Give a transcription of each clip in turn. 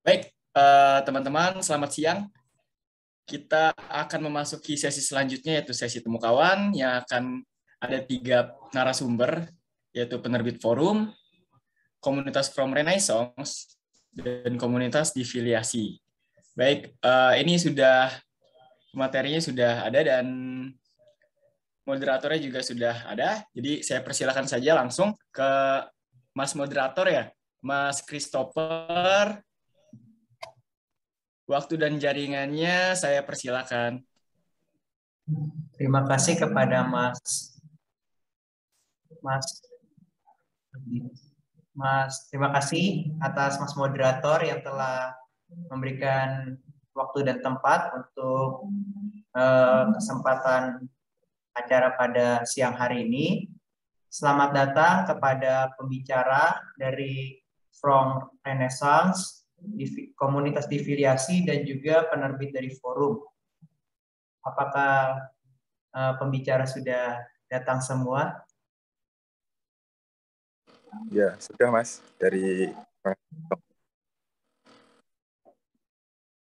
Baik, teman-teman, selamat siang. Kita akan memasuki sesi selanjutnya, yaitu sesi temu kawan, yang akan ada 3 narasumber, yaitu penerbit forum, komunitas From Renaissance, dan komunitas Difiliasi. Baik, ini materinya sudah ada dan moderatornya juga sudah ada. Jadi saya persilakan saja langsung ke Mas Moderator ya, Mas Christopher. Waktu dan jaringannya saya persilakan. Terima kasih kepada terima kasih atas Mas Moderator yang telah memberikan waktu dan tempat untuk kesempatan acara pada siang hari ini. Selamat datang kepada pembicara dari From Renaissance, komunitas Difiliasi, dan juga penerbit dari forum. Apakah pembicara sudah datang semua? Ya, sudah Mas.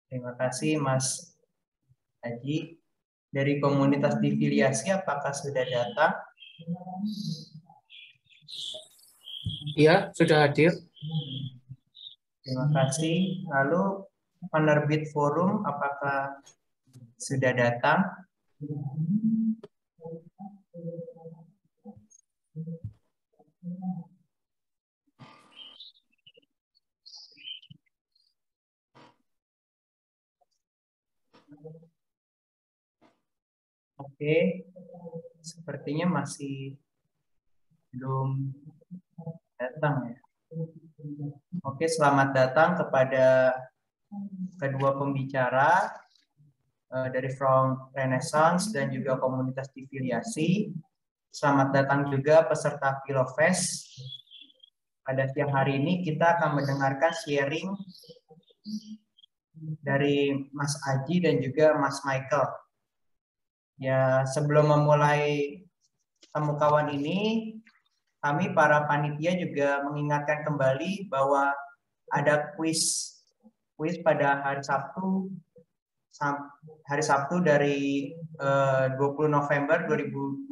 Terima kasih Mas Haji. Dari komunitas Difiliasi, apakah sudah datang? Iya, sudah hadir. Terima kasih. Lalu penerbit forum, apakah sudah datang? Oke, sepertinya masih belum datang ya. Oke, selamat datang kepada kedua pembicara dari From Renaissance dan juga komunitas Difiliasi. Selamat datang juga peserta Filofest. Pada siang hari ini kita akan mendengarkan sharing dari Mas Aji dan juga Mas Michael. Ya, sebelum memulai temu kawan ini, kami para panitia juga mengingatkan kembali bahwa ada kuis pada hari Sabtu dari 20 November 2021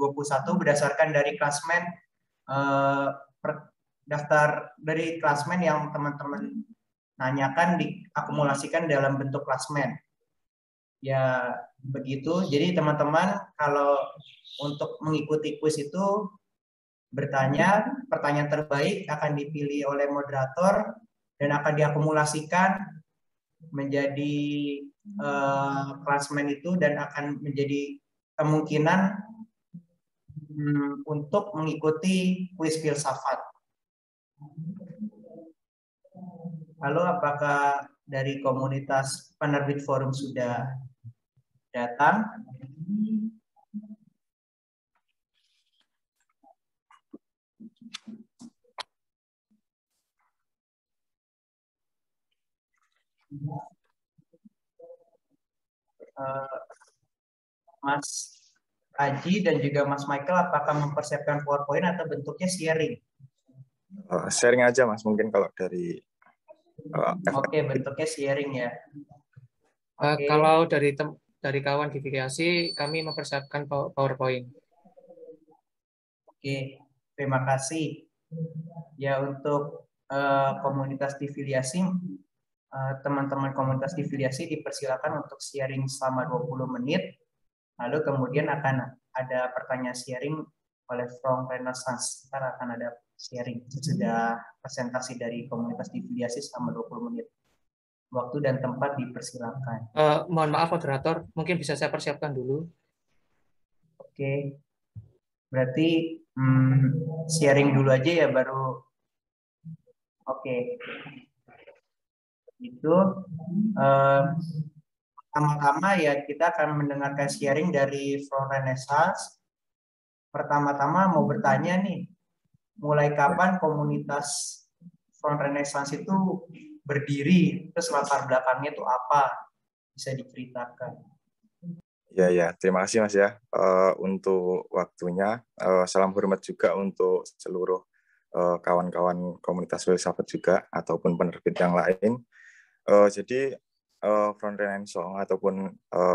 berdasarkan dari klasmen daftar dari klasmen yang teman-teman nanyakan diakumulasikan dalam bentuk klasmen. Ya, begitu. Jadi teman-teman kalau untuk mengikuti kuis itu bertanya, pertanyaan terbaik akan dipilih oleh moderator dan akan diakumulasikan menjadi klasmen itu dan akan menjadi kemungkinan untuk mengikuti kuis filsafat. Lalu apakah dari komunitas penerbit forum sudah datang? Mas Aji dan juga Mas Michael, apakah mempersiapkan PowerPoint atau bentuknya sharing? Sharing aja Mas, mungkin kalau dari Oke, bentuknya sharing ya. Okay. Kalau dari kawan Difiliasi, kami mempersiapkan PowerPoint. Oke, terima kasih. Ya, untuk komunitas Difiliasi, teman-teman komunitas Difiliasi dipersilakan untuk sharing selama 20 menit. Lalu kemudian akan ada pertanyaan sharing oleh From Renaissance. Ntar akan ada sharing sesudah presentasi dari komunitas Difiliasi selama 20 menit. Waktu dan tempat dipersilakan. Mohon maaf moderator, mungkin bisa saya persiapkan dulu. Oke. Berarti sharing dulu aja ya baru. Oke. Itu pertama-tama ya kita akan mendengarkan sharing dari From Renaissance. Pertama-tama mau bertanya nih, mulai kapan komunitas From Renaissance itu berdiri? Terus latar belakangnya itu apa? Bisa diceritakan. Ya, terima kasih Mas ya untuk waktunya. Salam hormat juga untuk seluruh kawan-kawan komunitas filsafat juga ataupun penerbit yang lain. Jadi Front Renaissance ataupun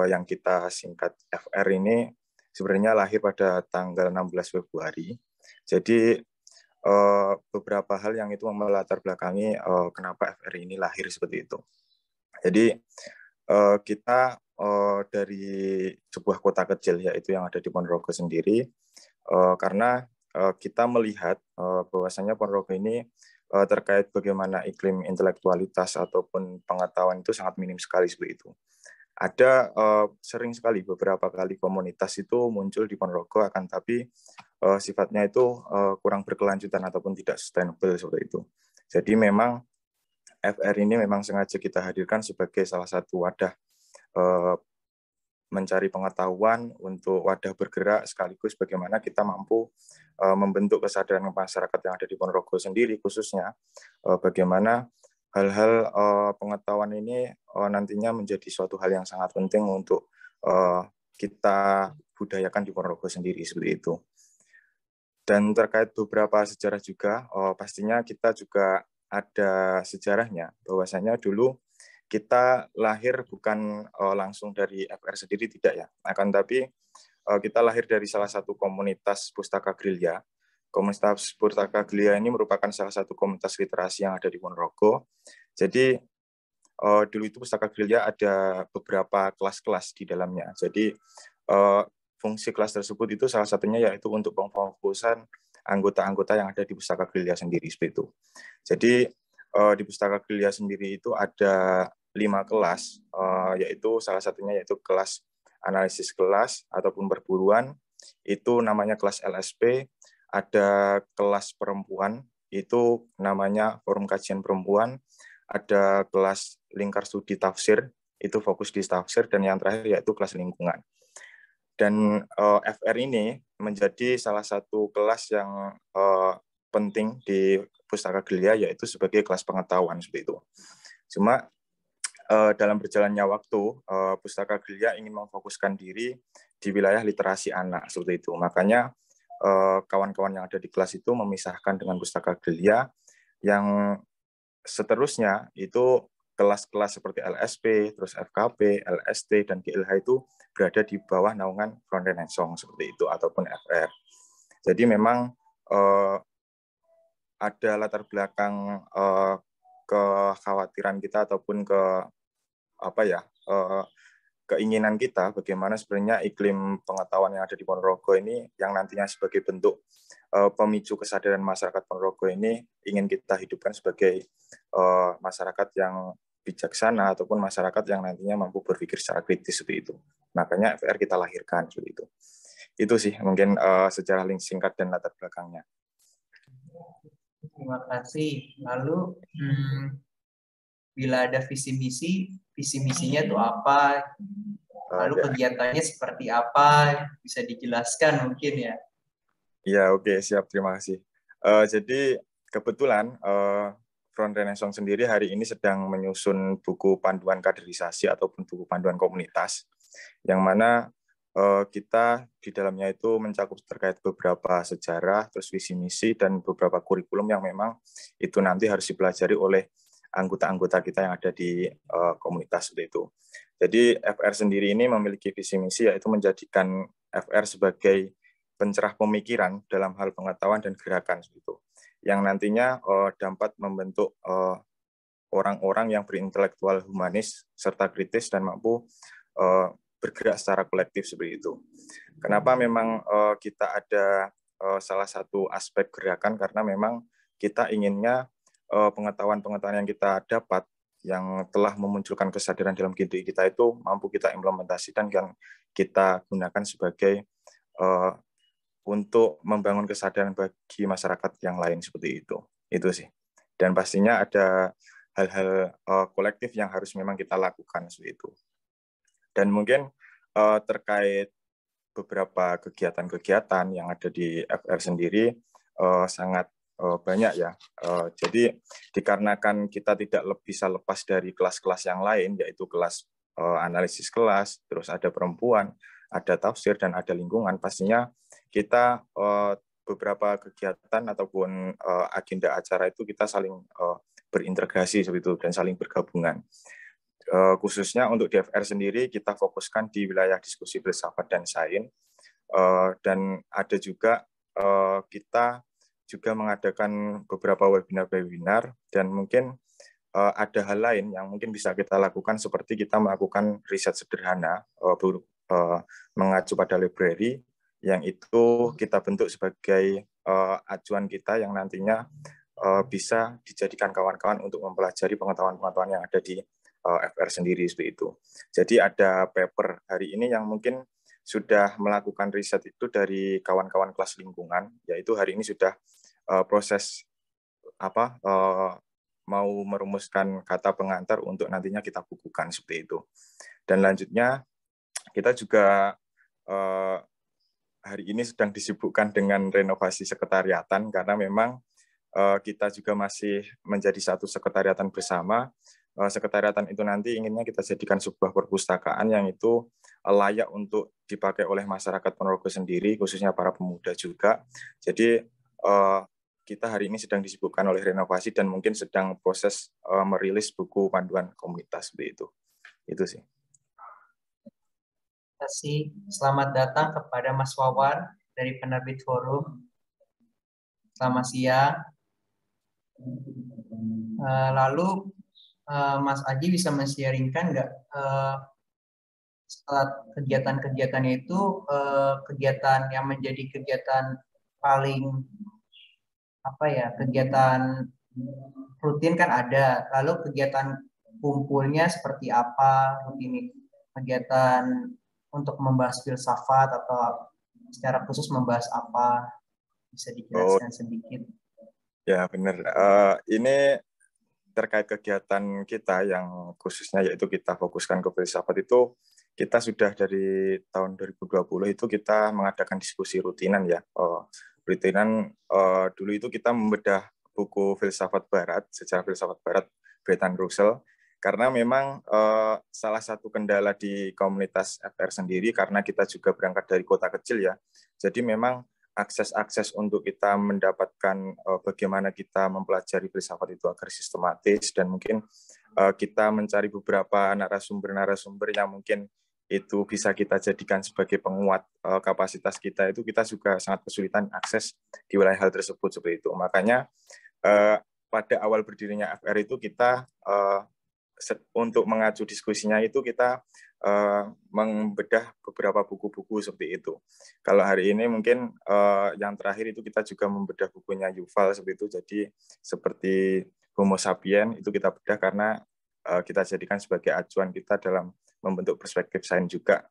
yang kita singkat FR ini sebenarnya lahir pada tanggal 16 Februari. Jadi beberapa hal yang itu melatar belakangi kenapa FR ini lahir seperti itu. Jadi kita dari sebuah kota kecil yaitu yang ada di Ponorogo sendiri, karena kita melihat bahwasanya Ponorogo ini terkait bagaimana iklim intelektualitas ataupun pengetahuan itu sangat minim sekali seperti itu. Ada sering sekali beberapa kali komunitas itu muncul di Ponorogo, akan tapi sifatnya itu kurang berkelanjutan ataupun tidak sustainable seperti itu. Jadi memang FR ini memang sengaja kita hadirkan sebagai salah satu wadah mencari pengetahuan, untuk wadah bergerak, sekaligus bagaimana kita mampu membentuk kesadaran masyarakat yang ada di Ponorogo sendiri, khususnya bagaimana hal-hal pengetahuan ini nantinya menjadi suatu hal yang sangat penting untuk kita budayakan di Ponorogo sendiri seperti itu. Dan terkait beberapa sejarah juga, pastinya kita juga ada sejarahnya, bahwasanya dulu kita lahir bukan langsung dari FR sendiri, tidak ya, akan tapi kita lahir dari salah satu komunitas pustaka gerilya. Komunitas pustaka gerilya ini merupakan salah satu komunitas literasi yang ada di Ponorogo. Jadi dulu itu pustaka gerilya ada beberapa kelas-kelas di dalamnya. Jadi fungsi kelas tersebut itu salah satunya yaitu untuk pemfokusan anggota-anggota yang ada di pustaka gerilya sendiri seperti itu. Jadi di pustaka gerilya sendiri itu ada 5 kelas, yaitu salah satunya yaitu kelas analisis kelas ataupun perburuan, itu namanya kelas LSP. Ada kelas perempuan, itu namanya forum kajian perempuan. Ada kelas lingkar studi tafsir, itu fokus di tafsir, dan yang terakhir yaitu kelas lingkungan. Dan FR ini menjadi salah satu kelas yang penting di pustaka gerilya, yaitu sebagai kelas pengetahuan seperti itu. Cuma dalam berjalannya waktu, pustaka gerilya ingin memfokuskan diri di wilayah literasi anak seperti itu. Makanya kawan-kawan yang ada di kelas itu memisahkan dengan pustaka gerilya. Yang seterusnya itu kelas-kelas seperti LSP, terus FKP, LST, dan GLH itu berada di bawah naungan Front Renaissance seperti itu, ataupun FR. Jadi memang ada latar belakang kekhawatiran kita ataupun keinginan kita bagaimana sebenarnya iklim pengetahuan yang ada di Ponorogo ini yang nantinya sebagai bentuk pemicu kesadaran masyarakat Ponorogo ini ingin kita hidupkan sebagai masyarakat yang bijaksana ataupun masyarakat yang nantinya mampu berpikir secara kritis seperti itu. Makanya FR kita lahirkan seperti itu. Itu sih mungkin sejarah singkat dan latar belakangnya. Terima kasih. Lalu bila ada visi misinya itu apa? Lalu kegiatannya seperti apa? Bisa dijelaskan mungkin ya? Ya, oke, siap. Terima kasih. Jadi kebetulan Front Renaissance sendiri hari ini sedang menyusun buku panduan kaderisasi ataupun buku panduan komunitas, yang mana kita di dalamnya itu mencakup terkait beberapa sejarah, terus visi misi, dan beberapa kurikulum yang memang itu nanti harus dipelajari oleh anggota-anggota kita yang ada di komunitas seperti itu. Jadi FR sendiri ini memiliki visi misi yaitu menjadikan FR sebagai pencerah pemikiran dalam hal pengetahuan dan gerakan gitu, yang nantinya dapat membentuk orang-orang yang berintelektual humanis serta kritis dan mampu bergerak secara kolektif seperti itu. Kenapa memang kita ada salah satu aspek gerakan, karena memang kita inginnya pengetahuan-pengetahuan yang kita dapat yang telah memunculkan kesadaran dalam diri kita itu mampu kita implementasikan dan kita gunakan sebagai untuk membangun kesadaran bagi masyarakat yang lain seperti itu. Itu sih. Dan pastinya ada hal-hal kolektif yang harus memang kita lakukan seperti itu. Dan mungkin terkait beberapa kegiatan-kegiatan yang ada di FR sendiri sangat banyak ya. Jadi dikarenakan kita tidak bisa lepas dari kelas-kelas yang lain, yaitu kelas analisis kelas, terus ada perempuan, ada tafsir, dan ada lingkungan, pastinya kita beberapa kegiatan ataupun agenda acara itu kita saling berintegrasi seperti itu dan saling bergabungan. Khususnya untuk di FR sendiri kita fokuskan di wilayah diskusi filsafat dan sains, dan ada juga kita juga mengadakan beberapa webinar dan mungkin ada hal lain yang mungkin bisa kita lakukan seperti kita melakukan riset sederhana mengacu pada library yang itu kita bentuk sebagai acuan kita yang nantinya bisa dijadikan kawan-kawan untuk mempelajari pengetahuan-pengetahuan yang ada di FR sendiri seperti itu. Jadi ada paper hari ini yang mungkin sudah melakukan riset itu dari kawan-kawan kelas lingkungan, yaitu hari ini sudah proses mau merumuskan kata pengantar untuk nantinya kita bukukan seperti itu. Dan lanjutnya kita juga hari ini sedang disibukkan dengan renovasi sekretariatan karena memang kita juga masih menjadi satu sekretariatan bersama. Sekretariatan itu nanti inginnya kita jadikan sebuah perpustakaan yang itu layak untuk dipakai oleh masyarakat Ponorogo sendiri, khususnya para pemuda juga. Jadi kita hari ini sedang disibukkan oleh renovasi dan mungkin sedang proses merilis buku panduan komunitas seperti itu. Itu sih. Terima kasih. Selamat datang kepada Mas Wawan dari Penerbit Forum. Selamat siang. Lalu Mas Aji bisa men-sharingkan nggak setelah kegiatan-kegiatannya itu kegiatan yang menjadi kegiatan paling kegiatan rutin kan ada, lalu kegiatan kumpulnya seperti apa, rutin kegiatan untuk membahas filsafat atau secara khusus membahas apa, bisa dijelaskan sedikit? Ya benar, ini terkait kegiatan kita yang khususnya yaitu kita fokuskan ke filsafat itu, kita sudah dari tahun 2020 itu kita mengadakan diskusi rutinan ya. Rutinan dulu itu kita membedah buku filsafat barat, sejarah filsafat barat Bertrand Russell, karena memang salah satu kendala di komunitas FR sendiri karena kita juga berangkat dari kota kecil ya. Jadi memang akses untuk kita mendapatkan bagaimana kita mempelajari filsafat itu agar sistematis dan mungkin kita mencari beberapa narasumber yang mungkin itu bisa kita jadikan sebagai penguat kapasitas kita, itu kita juga sangat kesulitan akses di wilayah hal tersebut seperti itu. Makanya pada awal berdirinya FR itu kita untuk mengacu diskusinya itu kita membedah beberapa buku-buku seperti itu. Kalau hari ini mungkin yang terakhir itu kita juga membedah bukunya Yuval seperti itu. Jadi seperti Homo Sapiens itu kita bedah karena kita jadikan sebagai acuan kita dalam membentuk perspektif sains juga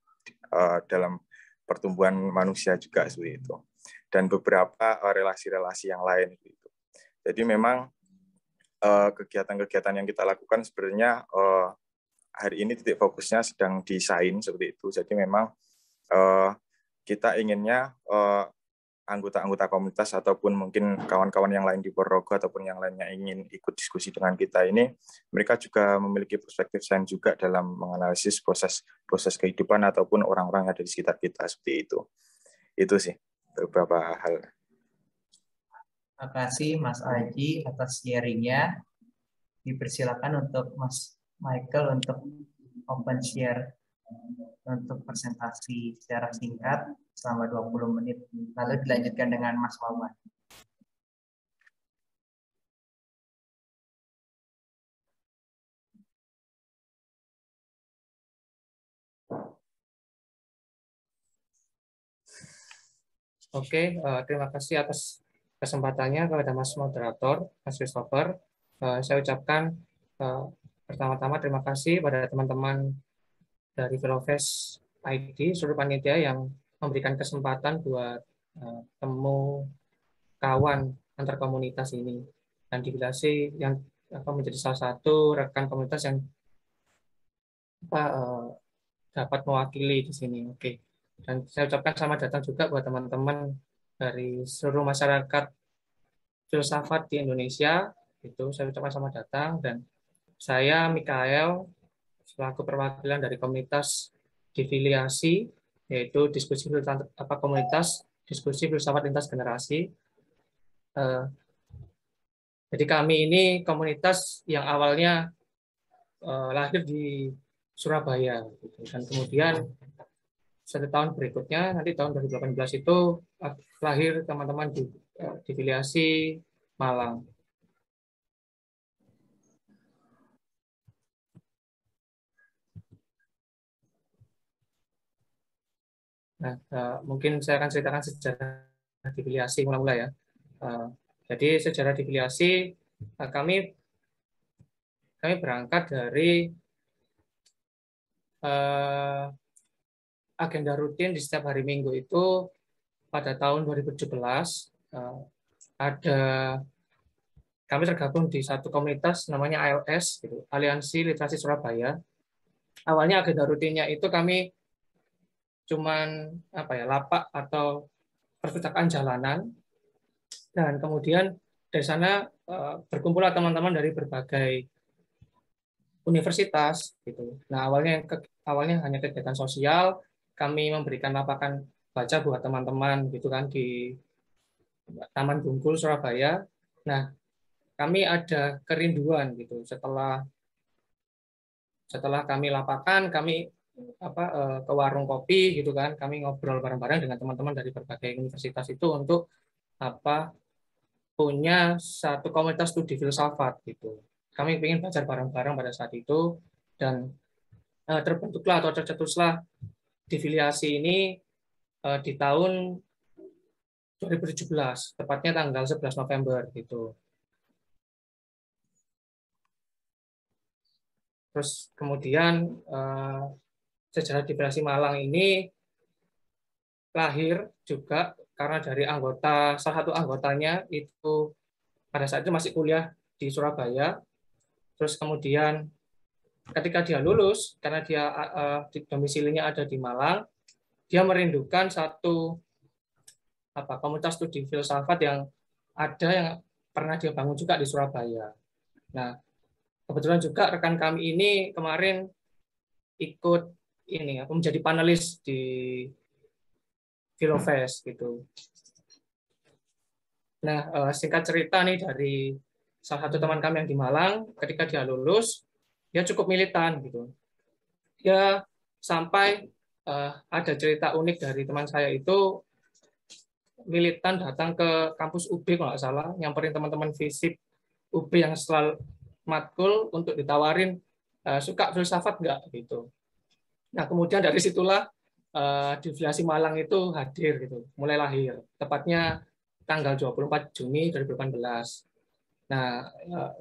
dalam pertumbuhan manusia juga seperti itu. Dan beberapa relasi-relasi yang lain itu. Jadi memang kegiatan-kegiatan yang kita lakukan sebenarnya hari ini titik fokusnya sedang di sains seperti itu. Jadi memang kita inginnya anggota-anggota komunitas ataupun mungkin kawan-kawan yang lain di Ponorogo ataupun yang lainnya ingin ikut diskusi dengan kita ini, mereka juga memiliki perspektif sains juga dalam menganalisis proses kehidupan ataupun orang-orang yang ada di sekitar kita seperti itu. Itu sih beberapa hal. Terima kasih Mas Aji atas sharing-nya. Dipersilakan untuk Mas Michael untuk open share untuk presentasi secara singkat selama 20 menit. Lalu dilanjutkan dengan Mas Wawan. Oke, terima kasih atas kesempatannya kepada Mas Moderator, Mas Christopher. Saya ucapkan pertama-tama terima kasih pada teman-teman dari Philofest ID, seluruh panitia yang memberikan kesempatan buat temu kawan antar komunitas ini. Dan Divilasi yang menjadi salah satu rekan komunitas yang dapat mewakili di sini. Oke. Dan saya ucapkan selamat datang juga buat teman-teman dari seluruh masyarakat filsafat di Indonesia. Itu saya ucapkan selamat datang, dan saya Mikael selaku perwakilan dari komunitas Divilasi, yaitu diskusi komunitas diskusi filsafat lintas generasi. Jadi kami ini komunitas yang awalnya lahir di Surabaya, gitu. Dan kemudian 1 tahun berikutnya, nanti tahun 2018 itu lahir teman-teman di filiasi Malang. Nah, mungkin saya akan ceritakan sejarah difiliasi mula-mula ya. Jadi sejarah difiliasi kami berangkat dari agenda rutin di setiap hari Minggu itu. Pada tahun 2017 kami tergabung di satu komunitas namanya ALS, gitu, Aliansi Literasi Surabaya. Awalnya agenda rutinnya itu kami cuman lapak atau perpustakaan jalanan, dan kemudian dari sana berkumpullah teman-teman dari berbagai universitas, gitu. Nah, awalnya hanya kegiatan sosial, kami memberikan lapakan baca buat teman-teman gitu kan di Taman Bungkul Surabaya. Nah, kami ada kerinduan gitu setelah kami lapakan, kami ke warung kopi gitu kan, kami ngobrol bareng-bareng dengan teman-teman dari berbagai universitas itu untuk punya satu komunitas studi filsafat gitu. Kami ingin belajar bareng-bareng pada saat itu, dan terbentuklah atau tercetuslah difiliasi ini di tahun 2017, tepatnya tanggal 11 November gitu. Terus kemudian sejarah difiliasi Malang ini lahir juga karena dari salah satu anggotanya itu pada saat itu masih kuliah di Surabaya. Terus kemudian ketika dia lulus, karena dia domisilinya ada di Malang, dia merindukan satu komunitas studi filsafat yang pernah dia bangun juga di Surabaya. Nah, kebetulan juga rekan kami ini kemarin ikut menjadi panelis di Filofest gitu. Nah, singkat cerita nih dari salah satu teman kami yang di Malang, ketika dia lulus, dia cukup militan gitu. Dia sampai ada cerita unik dari teman saya itu, militan datang ke kampus UB kalau nggak salah, nyamperin teman-teman FISIP UB yang selalu matkul untuk ditawarin suka filsafat nggak gitu. Nah, kemudian dari situlah difiliasi Malang itu hadir gitu, mulai lahir. Tepatnya tanggal 24 Juni 2018. Nah,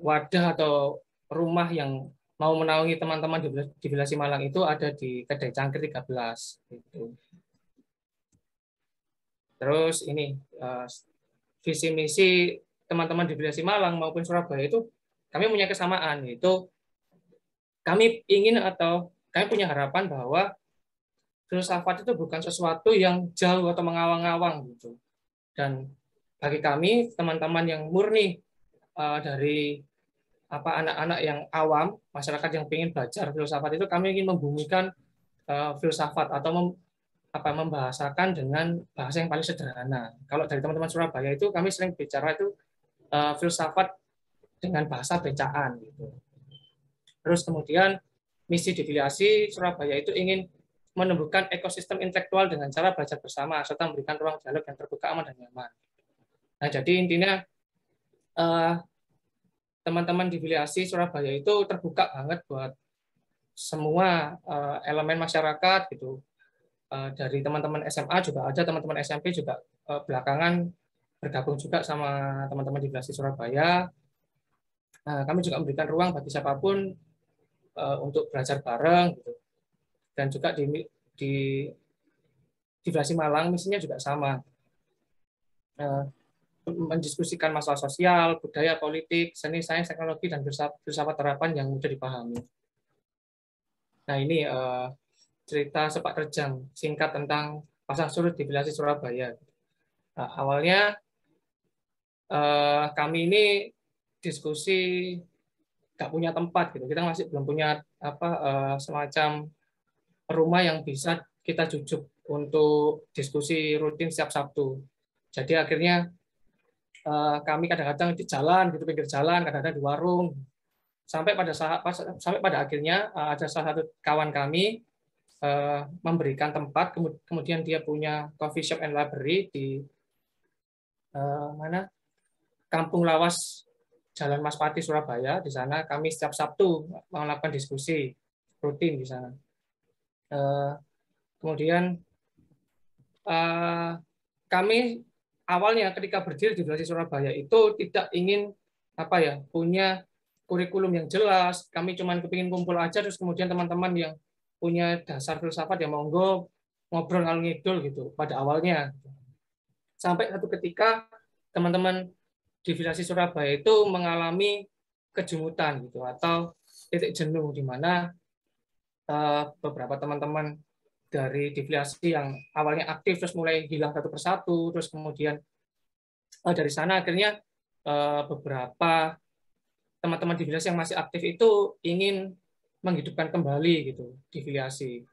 wadah atau rumah yang mau menaungi teman-teman di difiliasi Malang itu ada di Kedai Cangkir 13 gitu. Terus ini visi misi teman-teman di difiliasi Malang maupun Surabaya itu kami punya kesamaan, yaitu kami punya harapan bahwa filsafat itu bukan sesuatu yang jauh atau mengawang-awang gitu. Dan bagi kami teman-teman yang murni dari anak-anak yang awam, masyarakat yang ingin belajar filsafat itu, kami ingin membumikan filsafat atau membahasakan dengan bahasa yang paling sederhana. Kalau dari teman-teman Surabaya itu kami sering bicara itu filsafat dengan bahasa becaan gitu. Terus kemudian misi difiliasi Surabaya itu ingin menumbuhkan ekosistem intelektual dengan cara belajar bersama serta memberikan ruang dialog yang terbuka, aman dan nyaman. Nah, jadi intinya teman-teman difiliasi Surabaya itu terbuka banget buat semua elemen masyarakat gitu. Dari teman-teman SMA juga ada, teman-teman SMP juga belakangan bergabung juga sama teman-teman di difiliasi Surabaya. Nah, kami juga memberikan ruang bagi siapapun untuk belajar bareng gitu. Dan juga di difiliasi Malang misinya juga sama, mendiskusikan masalah sosial, budaya, politik, seni, sains, teknologi, dan filsafat terapan yang mudah dipahami. Nah, ini cerita sepak terjang singkat tentang pasang surut difiliasi Surabaya. Nah, awalnya kami ini diskusi nggak punya tempat gitu, kita masih belum punya semacam rumah yang bisa kita jujuk untuk diskusi rutin setiap Sabtu. Jadi akhirnya kami kadang-kadang di jalan, gitu, pinggir jalan, kadang-kadang di warung. Sampai pada akhirnya ada salah satu kawan kami memberikan tempat, kemudian dia punya coffee shop and library di mana Kampung Lawas, Jalan Mas Pati, Surabaya. Di sana kami setiap Sabtu melakukan diskusi rutin di sana. Kemudian kami awalnya ketika berdiri di Divisi Surabaya itu tidak ingin punya kurikulum yang jelas. Kami cuma kepingin kumpul aja, terus kemudian teman-teman yang punya dasar filsafat ya monggo ngobrol ngalung ngidul gitu pada awalnya. Sampai satu ketika teman-teman Divisi Surabaya itu mengalami kejumutan gitu atau titik jenuh di mana beberapa teman-teman dari divisi yang awalnya aktif terus mulai hilang satu persatu, terus kemudian dari sana akhirnya beberapa teman-teman divisi yang masih aktif itu ingin menghidupkan kembali gitu divisi.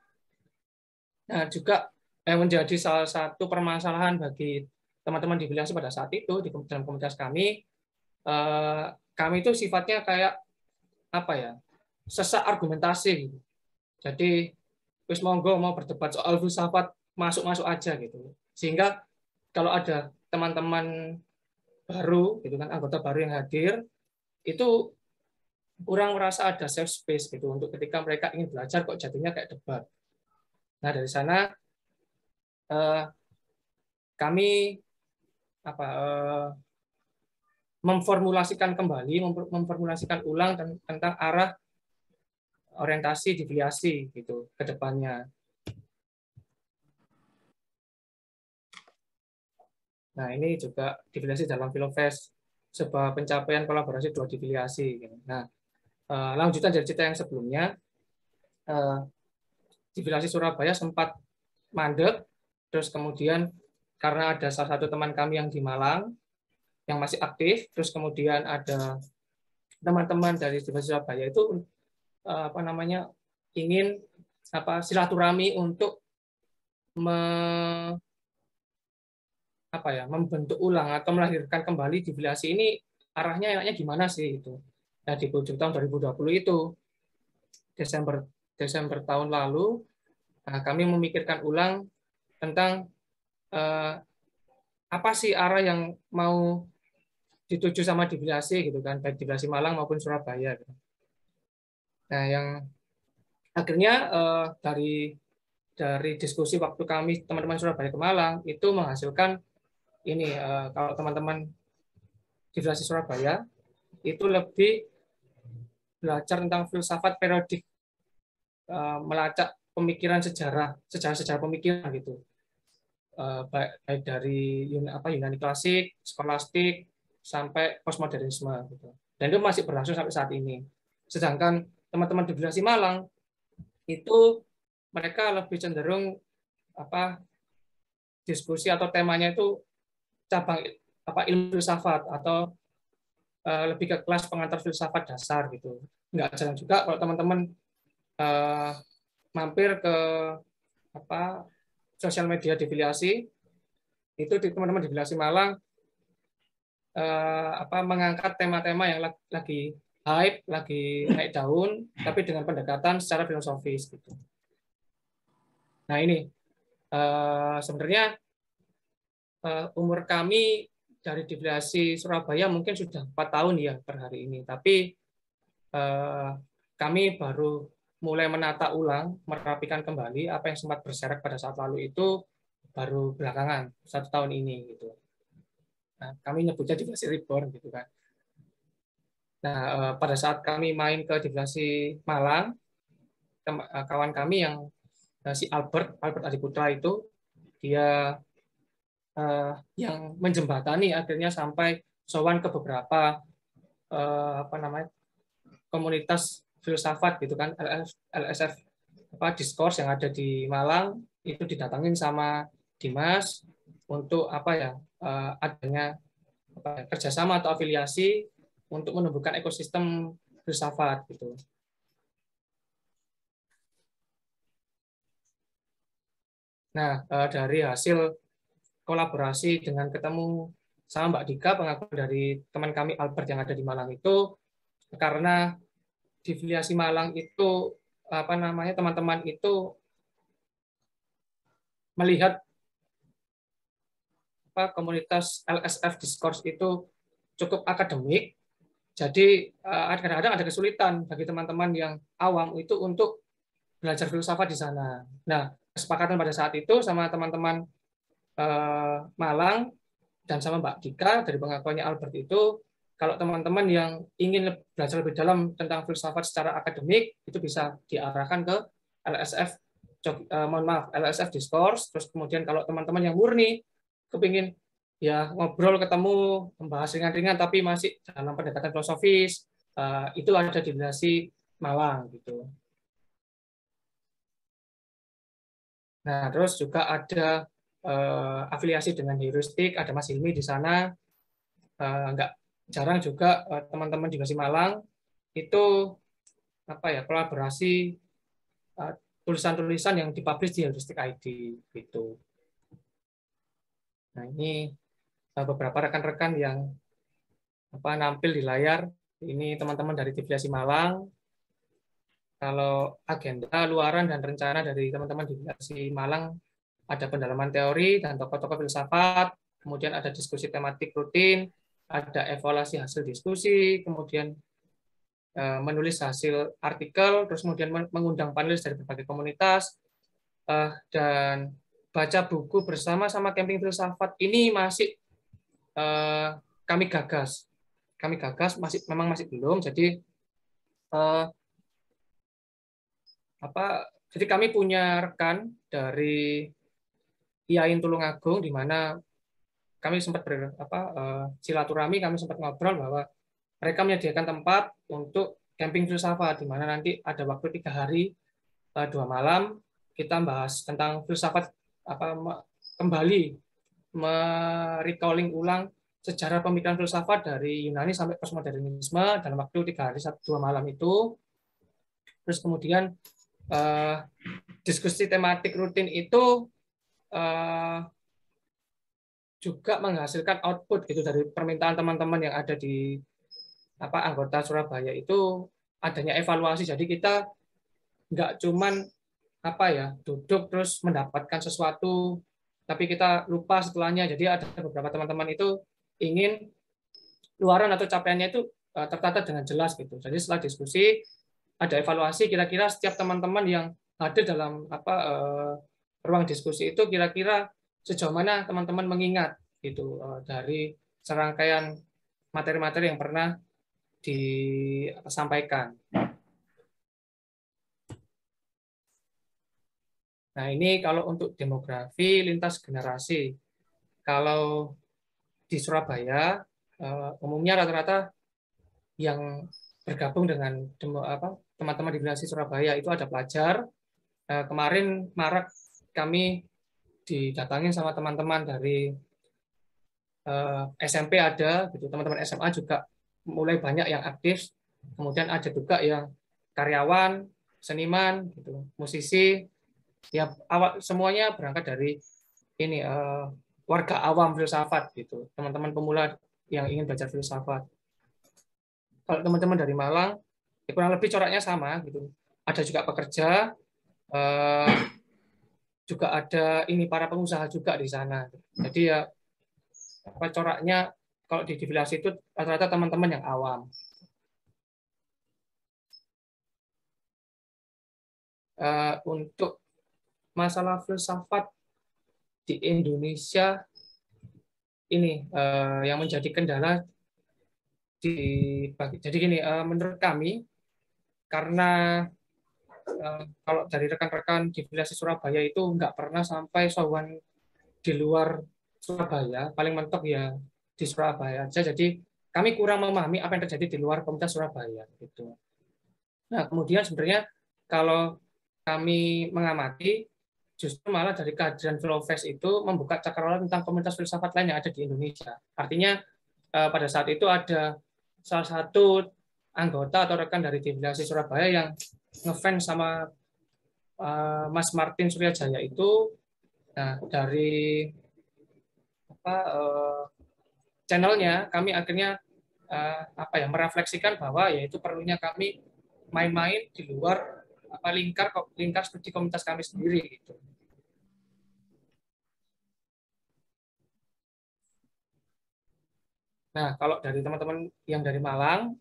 Nah, juga yang menjadi salah satu permasalahan bagi teman-teman divisi pada saat itu di dalam komunitas kami itu sifatnya kayak sesak argumentasi gitu. Jadi wis monggo mau berdebat soal filsafat masuk-masuk aja gitu. Sehingga kalau ada teman-teman baru gitu kan, anggota baru yang hadir, itu kurang merasa ada safe space gitu untuk ketika mereka ingin belajar kok jadinya kayak debat. Nah, dari sana kami memformulasikan kembali, memformulasikan ulang tentang arah orientasi divisi gitu ke depannya. Nah, ini juga divisi dalam Filofest, sebuah pencapaian kolaborasi dua divisi. Nah, lanjutan dari cerita yang sebelumnya, divisi Surabaya sempat mandek, terus kemudian karena ada salah satu teman kami yang di Malang yang masih aktif, terus kemudian ada teman-teman dari divisi Surabaya itu ingin silaturahmi untuk membentuk ulang atau melahirkan kembali divisi ini, arahnya enaknya gimana sih itu. Nah, di ujung tahun 2020 itu Desember tahun lalu kami memikirkan ulang tentang apa sih arah yang mau dituju sama divisi gitu kan, baik divisi Malang maupun Surabaya gitu. Nah, yang akhirnya dari diskusi waktu kami teman-teman Surabaya ke Malang itu menghasilkan ini, kalau teman-teman divisi Surabaya itu lebih belajar tentang filsafat periodik, melacak pemikiran sejarah pemikiran gitu, baik dari Yunani klasik, skolastik sampai postmodernisme gitu. Dan itu masih berlangsung sampai saat ini. Sedangkan teman-teman di divisi Malang itu mereka lebih cenderung diskusi atau temanya itu cabang ilmu filsafat atau lebih ke kelas pengantar filsafat dasar gitu. Nggak jarang juga kalau teman-teman mampir ke sosial media divisi itu, di teman-teman divisi Malang mengangkat tema-tema yang lagi hype, lagi naik daun, tapi dengan pendekatan secara filosofis gitu. Nah, ini sebenarnya umur kami dari divisi Surabaya mungkin sudah 4 tahun ya per hari ini, tapi kami baru mulai menata ulang, merapikan kembali apa yang sempat berserak pada saat lalu itu baru belakangan 1 tahun ini gitu. Nah, kami nyebutnya divisi reborn gitu kan. Nah, pada saat kami main ke divisi Malang, kawan kami yang si Albert Adiputra itu, dia yang menjembatani akhirnya sampai sowan ke beberapa komunitas filsafat gitu kan, LSF Discourse yang ada di Malang itu didatangin sama Dimas untuk adanya kerjasama atau afiliasi untuk menumbuhkan ekosistem filsafat gitu. Nah, dari hasil kolaborasi dengan ketemu sama Mbak Dika, pengakuan dari teman kami Albert yang ada di Malang itu, karena di filiasi Malang itu teman-teman itu melihat komunitas LSF Discourse itu cukup akademik, jadi kadang-kadang ada kesulitan bagi teman-teman yang awam itu untuk belajar filsafat di sana. Nah, kesepakatan pada saat itu sama teman-teman Malang dan sama Mbak Dika dari pengakuannya Albert itu, kalau teman-teman yang ingin belajar lebih dalam tentang filsafat secara akademik itu bisa diarahkan ke LSF LSF Discourse. Terus kemudian kalau teman-teman yang murni kepingin ya ngobrol, ketemu, membahas ringan-ringan tapi masih dalam pendekatan filosofis, itu ada di filiasi Malang gitu. Nah, terus juga ada afiliasi dengan heuristik, ada Mas Hilmi di sana. Nggak jarang juga teman-teman di filiasi Malang itu kolaborasi tulisan-tulisan yang dipublish di Heuristic ID gitu. Nah, ini beberapa rekan-rekan yang nampil di layar. Ini teman-teman dari Filiasi Malang. Kalau agenda, luaran, dan rencana dari teman-teman di Filiasi Malang ada pendalaman teori dan tokoh-tokoh filsafat, kemudian ada diskusi tematik rutin, ada evaluasi hasil diskusi, kemudian menulis hasil artikel, terus kemudian mengundang panelis dari berbagai komunitas, dan baca buku bersama-sama camping filsafat. Ini masih kami gagas memang masih belum. Jadi jadi kami punya rekan dari IAIN Tulungagung di mana kami sempat silaturahmi, kami sempat ngobrol bahwa mereka menyediakan tempat untuk camping filsafat di mana nanti ada waktu 3 hari 2 malam kita bahas tentang filsafat, kembali merecalling ulang sejarah pemikiran filsafat dari Yunani sampai postmodernisme dalam waktu 3 hari 2 malam itu. Terus kemudian diskusi tematik rutin itu juga menghasilkan output gitu dari permintaan teman-teman yang ada di anggota Surabaya itu, adanya evaluasi. Jadi kita nggak cuman duduk terus mendapatkan sesuatu tapi kita lupa setelahnya. Jadi ada beberapa teman-teman itu ingin luaran atau capaiannya itu tertata dengan jelas gitu. Jadi setelah diskusi ada evaluasi, kira-kira setiap teman-teman yang hadir dalam ruang diskusi itu kira-kira sejauh mana teman-teman mengingat gitu dari serangkaian materi-materi yang pernah disampaikan. Nah, ini kalau untuk demografi lintas generasi. Kalau di Surabaya umumnya rata-rata yang bergabung dengan teman-teman di Filiasi Surabaya itu ada pelajar. Kemarin Maret kami didatangin sama teman-teman dari SMP ada, gitu. Teman-teman SMA juga mulai banyak yang aktif. Kemudian ada juga yang karyawan, seniman, gitu, musisi. Ya semuanya berangkat dari ini warga awam filsafat gitu. Teman-teman pemula yang ingin belajar filsafat. Kalau teman-teman dari Malang, ya kurang lebih coraknya sama gitu. Ada juga pekerja, juga ada ini para pengusaha juga di sana. Jadi ya coraknya kalau di Filiasi itu rata-rata teman-teman yang awam. Untuk masalah filsafat di Indonesia ini yang menjadi kendala jadi gini, menurut kami karena kalau dari rekan-rekan di Filiasi Surabaya itu nggak pernah sampai sowan di luar Surabaya, paling mentok ya di Surabaya aja. Jadi kami kurang memahami apa yang terjadi di luar komunitas Surabaya gitu. Nah, kemudian sebenarnya kalau kami mengamati justru malah dari kehadiran Filofest itu membuka cakrawala tentang komunitas filsafat lain yang ada di Indonesia. Artinya pada saat itu ada salah satu anggota atau rekan dari Filiasi Surabaya yang ngefans sama Mas Martin Suryajaya itu. Nah, dari channelnya, kami akhirnya merefleksikan bahwa yaitu perlunya kami main-main di luar lingkar studi komunitas kami sendiri gitu. Nah, kalau dari teman-teman yang dari Malang,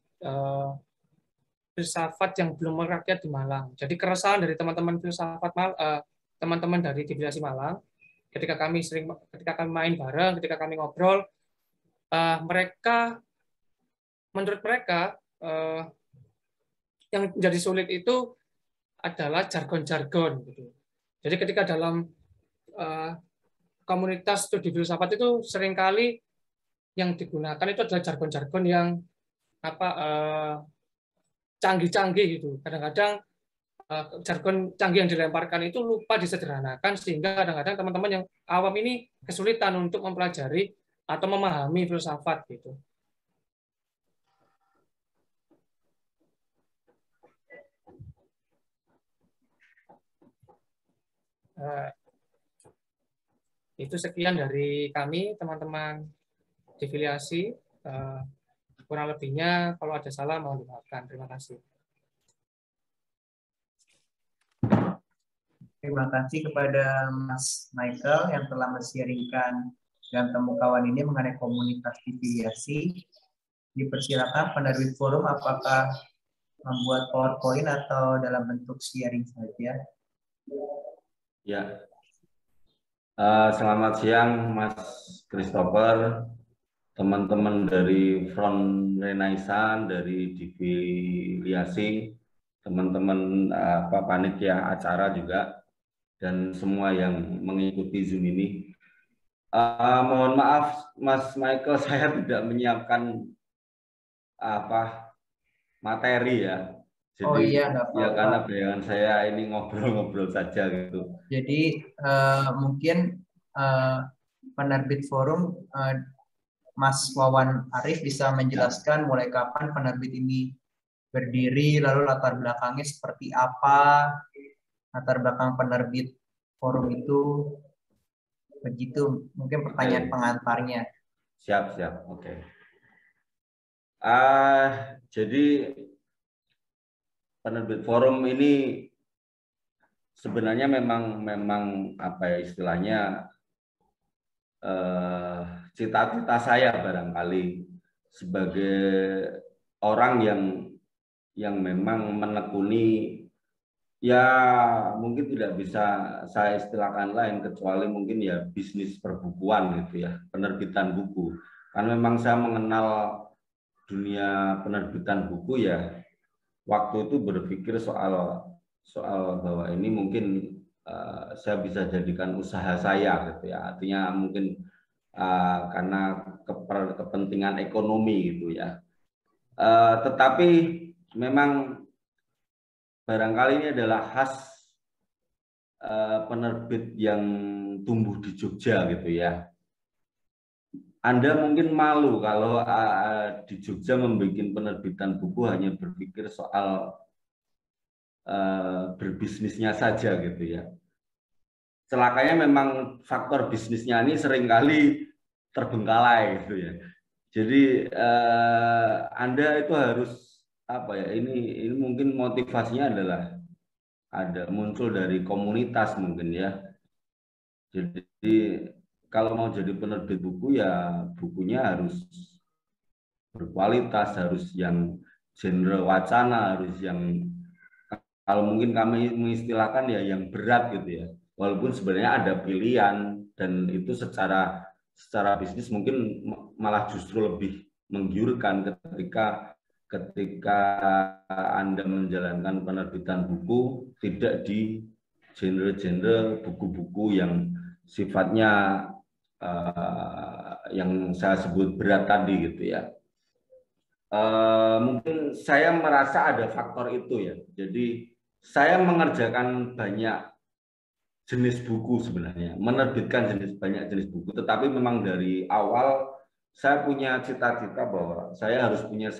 filsafat yang belum merakyat di Malang. Jadi keresahan dari teman-teman filsafat teman-teman dari Diviasi Malang, ketika kami main bareng, ketika kami ngobrol, menurut mereka yang menjadi sulit itu adalah jargon-jargon. Gitu. Jadi ketika dalam komunitas studi filsafat itu seringkali yang digunakan itu adalah jargon-jargon yang canggih-canggih gitu. Kadang-kadang jargon canggih yang dilemparkan itu lupa disederhanakan sehingga kadang-kadang teman-teman yang awam ini kesulitan untuk mempelajari atau memahami filsafat gitu. Itu sekian dari kami, teman-teman Difiliasi. Kurang lebihnya, kalau ada salah, mohon dimaafkan. Terima kasih. Terima kasih kepada Mas Michael yang telah men-sharingkan dan temu kawan ini mengenai komunitas Difiliasi. Dipersilakan penerbit forum apakah membuat PowerPoint atau dalam bentuk sharing saja. Ya. Selamat siang Mas Christopher, teman-teman dari Front Renaissance, dari Difiliasi, teman-teman panitia acara juga, dan semua yang mengikuti Zoom ini. Mohon maaf Mas Michael, saya tidak menyiapkan materi ya. Jadi iya, nggak apa-apa. Ya karena bayangan saya ini ngobrol-ngobrol saja gitu. Jadi mungkin penerbit forum Mas Wawan Arif bisa menjelaskan mulai kapan penerbit ini berdiri, lalu latar belakangnya seperti apa, latar belakang penerbit forum itu, begitu mungkin pertanyaan pengantarnya. Siap, oke. Jadi penerbit forum ini sebenarnya memang istilahnya cita-cita saya barangkali sebagai orang yang memang menekuni, ya mungkin tidak bisa saya istilahkan lain kecuali mungkin ya bisnis perbukuan gitu ya, penerbitan buku. Karena memang saya mengenal dunia penerbitan buku ya waktu itu berpikir soal bahwa ini mungkin saya bisa jadikan usaha saya gitu ya, artinya mungkin karena kepentingan ekonomi gitu ya. Tetapi memang barangkali ini adalah khas penerbit yang tumbuh di Jogja gitu ya. Anda mungkin malu kalau di Jogja membuat penerbitan buku hanya berpikir soal berbisnisnya saja gitu ya. Celakanya memang faktor bisnisnya ini seringkali terbengkalai gitu ya. Jadi Anda itu harus ini mungkin motivasinya adalah muncul dari komunitas mungkin ya. Jadi kalau mau jadi penerbit buku ya bukunya harus berkualitas, harus yang genre wacana, harus yang kalau mungkin kami mengistilahkan ya yang berat gitu ya. Walaupun sebenarnya ada pilihan dan itu secara bisnis mungkin malah justru lebih menggiurkan ketika Anda menjalankan penerbitan buku tidak di genre-genre buku-buku yang sifatnya yang saya sebut berat tadi gitu ya. Mungkin saya merasa ada faktor itu ya. Jadi saya mengerjakan banyak jenis buku sebenarnya, menerbitkan banyak jenis buku, tetapi memang dari awal saya punya cita-cita bahwa saya harus punya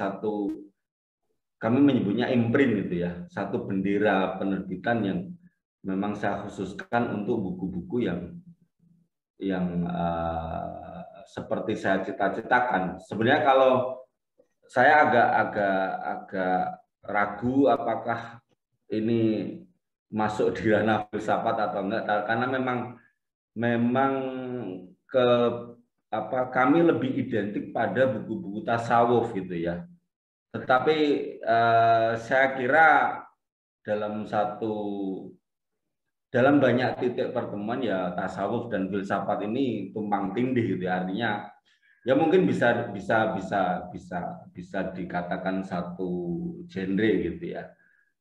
kami menyebutnya imprint gitu ya, satu bendera penerbitan yang memang saya khususkan untuk buku-buku yang seperti saya cita-citakan. Sebenarnya kalau saya agak ragu apakah ini masuk di ranah filsafat atau enggak, karena memang kami lebih identik pada buku-buku tasawuf gitu ya. Tetapi saya kira dalam banyak titik pertemuan ya tasawuf dan filsafat ini tumpang tindih gitu ya. Artinya ya mungkin bisa dikatakan satu genre gitu ya.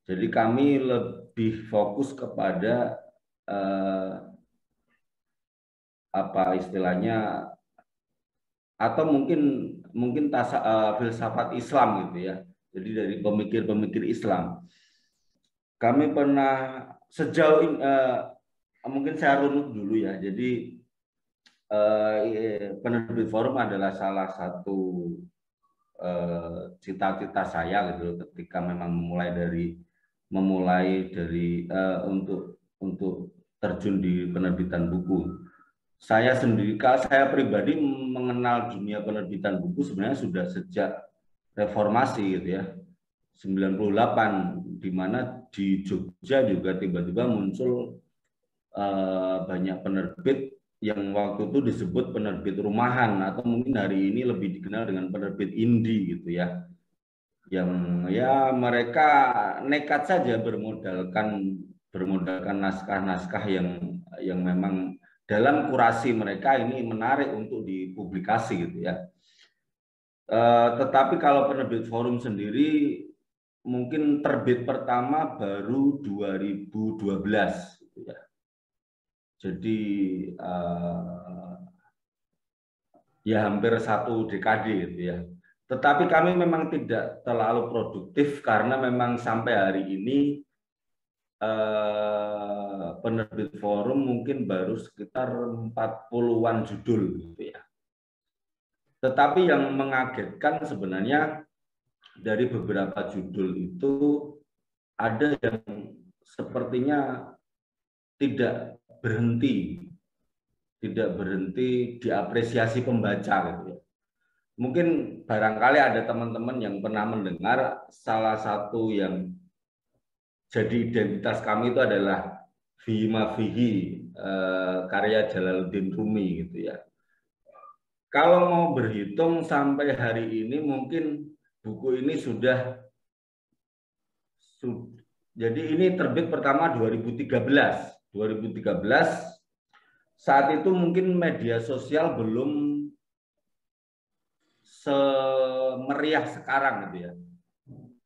Jadi kami lebih fokus kepada apa istilahnya, atau mungkin filsafat Islam gitu ya. Jadi dari pemikir-pemikir Islam. Kami pernah sejauh ini, mungkin saya runut dulu ya. Jadi Penerbit Forum adalah salah satu cita-cita saya gitu ketika memang memulai dari untuk terjun di penerbitan buku. Saya pribadi mengenal dunia penerbitan buku sebenarnya sudah sejak reformasi gitu ya. 98, di mana di Jogja juga tiba-tiba muncul banyak penerbit yang waktu itu disebut penerbit rumahan, atau mungkin hari ini lebih dikenal dengan penerbit indie gitu ya. Yang ya mereka nekat saja bermodalkan naskah-naskah yang memang dalam kurasi mereka ini menarik untuk dipublikasi gitu ya. Tetapi kalau Penerbit Forum sendiri mungkin terbit pertama baru 2012 gitu ya. Jadi ya hampir 1 dekade gitu ya. Tetapi kami memang tidak terlalu produktif karena memang sampai hari ini Penerbit Forum mungkin baru sekitar 40-an judul gitu ya. Tetapi yang mengagetkan sebenarnya dari beberapa judul itu ada yang sepertinya tidak berhenti diapresiasi pembaca gitu ya. Mungkin barangkali ada teman-teman yang pernah mendengar salah satu yang jadi identitas kami itu adalah Fihi Ma Fihi, karya Jalaluddin Rumi gitu ya. Kalau mau berhitung sampai hari ini mungkin buku ini jadi ini terbit pertama 2013 saat itu mungkin media sosial belum semeriah sekarang gitu ya.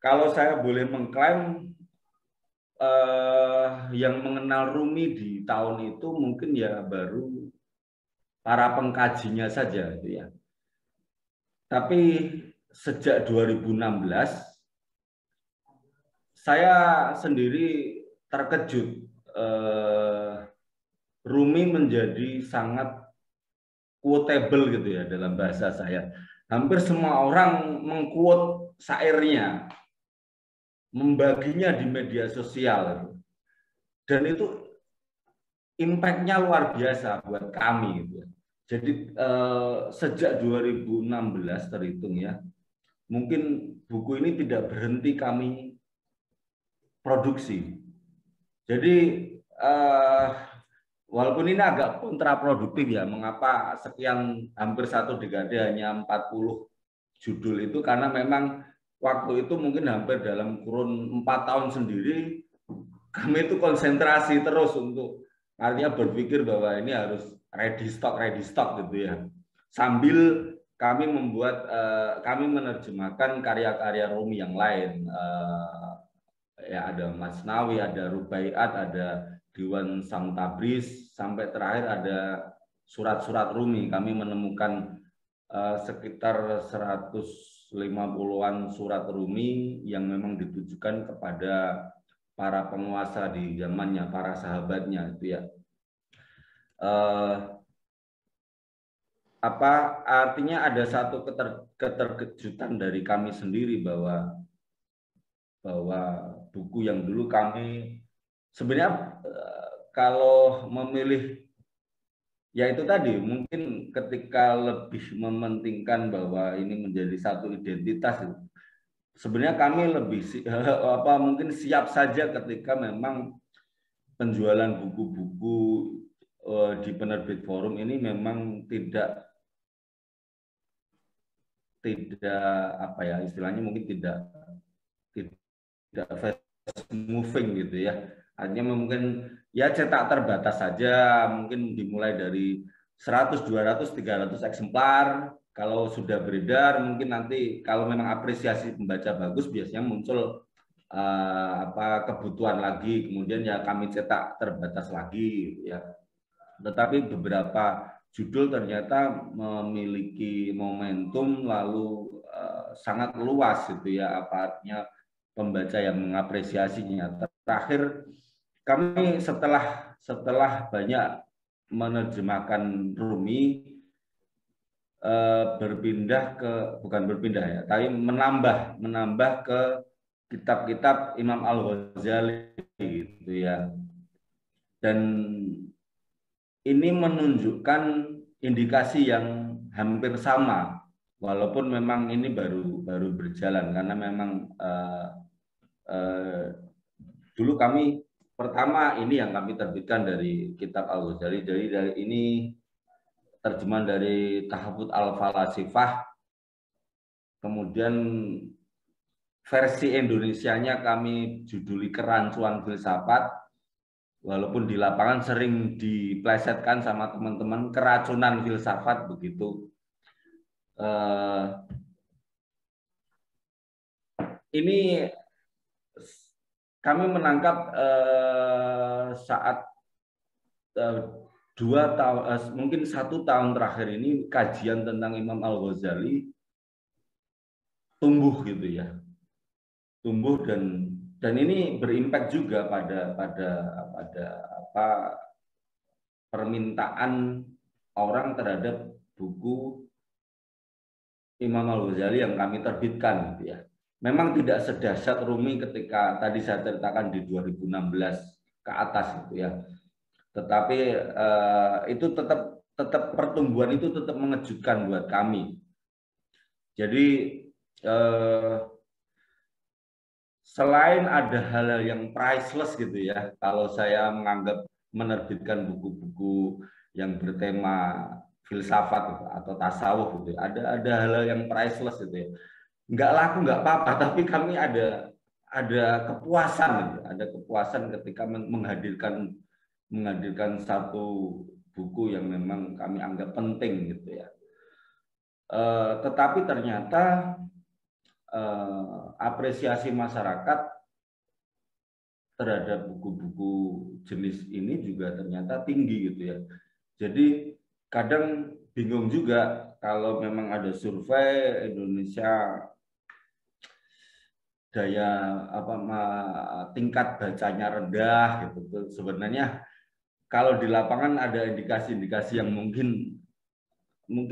Kalau saya boleh mengklaim yang mengenal Rumi di tahun itu mungkin ya baru para pengkajinya saja gitu ya. Tapi sejak 2016 saya sendiri terkejut, Rumi menjadi sangat quotable gitu ya dalam bahasa saya. Hampir semua orang mengquote syairnya, membaginya di media sosial, dan itu impact-nya luar biasa buat kami gitu. Jadi sejak 2016 terhitung ya, mungkin buku ini tidak berhenti kami produksi. Jadi walaupun ini agak kontraproduktif ya, mengapa sekian hampir 1 dekade hanya 40 judul itu, karena memang waktu itu mungkin hampir dalam kurun 4 tahun sendiri kami itu konsentrasi terus untuk artinya berpikir bahwa ini harus ready stock gitu ya. Sambil kami kami menerjemahkan karya-karya Rumi yang lain. Ya ada Masnawi, ada Rubaiat, ada Diwan Sang Tabriz, sampai terakhir ada surat-surat Rumi. Kami menemukan sekitar 150-an surat Rumi yang memang ditujukan kepada para penguasa di zamannya, para sahabatnya itu ya. Artinya ada satu keterkejutan dari kami sendiri bahwa buku yang dulu kami sebenarnya kalau memilih ya itu tadi, mungkin ketika lebih mementingkan bahwa ini menjadi satu identitas, sebenarnya kami lebih mungkin siap saja ketika memang penjualan buku-buku di penerbit forum ini memang tidak apa ya istilahnya, mungkin tidak fast moving gitu ya. Hanya mungkin ya cetak terbatas saja, mungkin dimulai dari 100, 200, 300 eksemplar. Kalau sudah beredar, mungkin nanti kalau memang apresiasi pembaca bagus, biasanya muncul kebutuhan lagi, kemudian ya kami cetak terbatas lagi ya. Tetapi beberapa judul ternyata memiliki momentum lalu sangat luas gitu ya, artinya pembaca yang mengapresiasinya. Terakhir kami setelah banyak menerjemahkan Rumi, menambah ke kitab-kitab Imam Al-Ghazali gitu ya. Dan ini menunjukkan indikasi yang hampir sama, walaupun memang ini baru berjalan, karena memang dulu kami pertama ini yang kami terbitkan dari kitab Al-Ghazali, dari ini terjemahan dari Tahafut Al-Falasifah, kemudian versi Indonesianya kami juduli Kerancuan Filsafat, walaupun di lapangan sering diplesetkan sama teman-teman Keracunan Filsafat begitu. Ini kami menangkap saat 2 tahun, mungkin 1 tahun terakhir ini kajian tentang Imam Al-Ghazali tumbuh gitu ya, tumbuh dan ini berimpact juga pada permintaan orang terhadap buku Imam Al-Ghazali yang kami terbitkan gitu ya. Memang tidak sedahsyat Rumi ketika tadi saya ceritakan di 2016 ke atas gitu ya. Tetapi itu tetap pertumbuhan itu tetap mengejutkan buat kami. Jadi selain ada hal-hal yang priceless gitu ya, kalau saya menganggap menerbitkan buku-buku yang bertema filsafat atau tasawuf gitu, ada hal-hal yang priceless gitu ya. Nggak laku nggak apa-apa, tapi kami ada kepuasan gitu. Ada kepuasan ketika menghadirkan satu buku yang memang kami anggap penting gitu ya. Tetapi ternyata apresiasi masyarakat terhadap buku-buku jenis ini juga ternyata tinggi gitu ya. Jadi kadang bingung juga kalau memang ada survei Indonesia tingkat bacanya rendah gitu. Sebenarnya kalau di lapangan ada indikasi-indikasi yang mungkin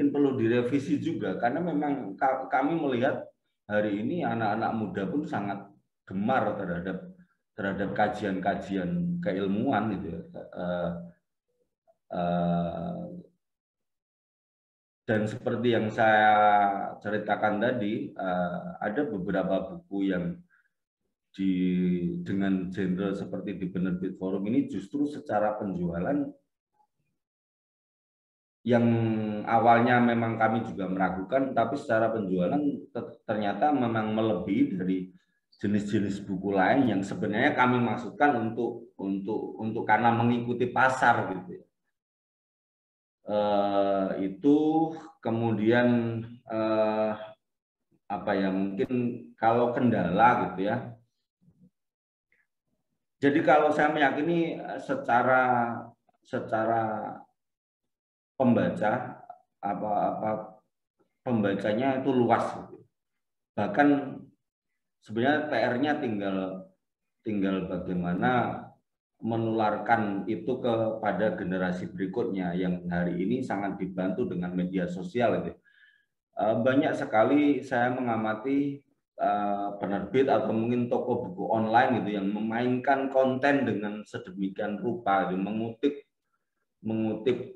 perlu direvisi juga, karena memang kami melihat hari ini anak-anak muda pun sangat gemar terhadap kajian-kajian keilmuan gitu ya. Dan seperti yang saya ceritakan tadi, ada beberapa buku yang dengan genre seperti di penerbit forum ini justru secara penjualan yang awalnya memang kami juga meragukan, tapi secara penjualan ternyata memang melebihi dari jenis-jenis buku lain yang sebenarnya kami maksudkan untuk karena mengikuti pasar gitu ya. Itu kemudian mungkin kalau kendala gitu ya. Jadi kalau saya meyakini secara pembaca pembacanya itu luas gitu. Bahkan sebenarnya PR-nya tinggal bagaimana menularkan itu kepada generasi berikutnya yang hari ini sangat dibantu dengan media sosial gitu. Banyak sekali saya mengamati penerbit atau mungkin toko buku online gitu yang memainkan konten dengan sedemikian rupa gitu, mengutip mengutip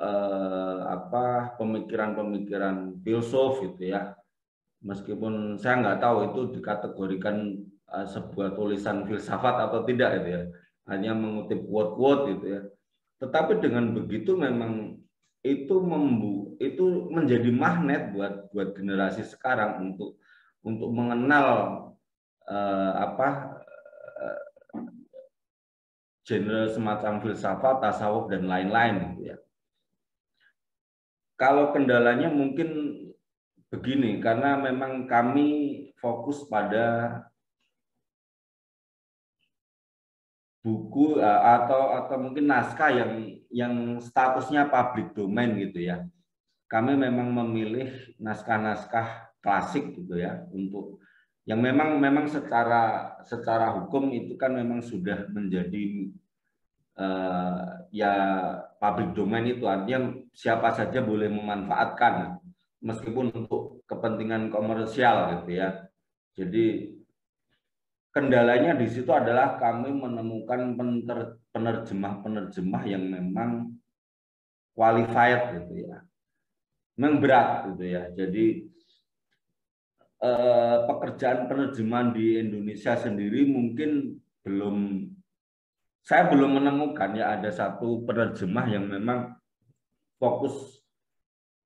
pemikiran-pemikiran filsuf gitu ya. Meskipun saya nggak tahu itu dikategorikan sebuah tulisan filsafat atau tidak gitu ya. Hanya mengutip quote-quote gitu ya. Tetapi dengan begitu memang itu menjadi magnet buat generasi sekarang untuk mengenal genre semacam filsafat, tasawuf dan lain-lain gitu ya. Kalau kendalanya mungkin begini, karena memang kami fokus pada buku atau mungkin naskah yang statusnya public domain gitu ya. Kami memang memilih naskah-naskah klasik gitu ya, untuk yang memang secara hukum itu kan memang sudah menjadi ya public domain, itu artinya siapa saja boleh memanfaatkan meskipun untuk kepentingan komersial gitu ya. Jadi kendalanya di situ adalah kami menemukan penerjemah yang memang qualified gitu ya. Memang berat gitu ya. Jadi pekerjaan penerjemahan di Indonesia sendiri mungkin saya belum menemukan ya ada satu penerjemah yang memang fokus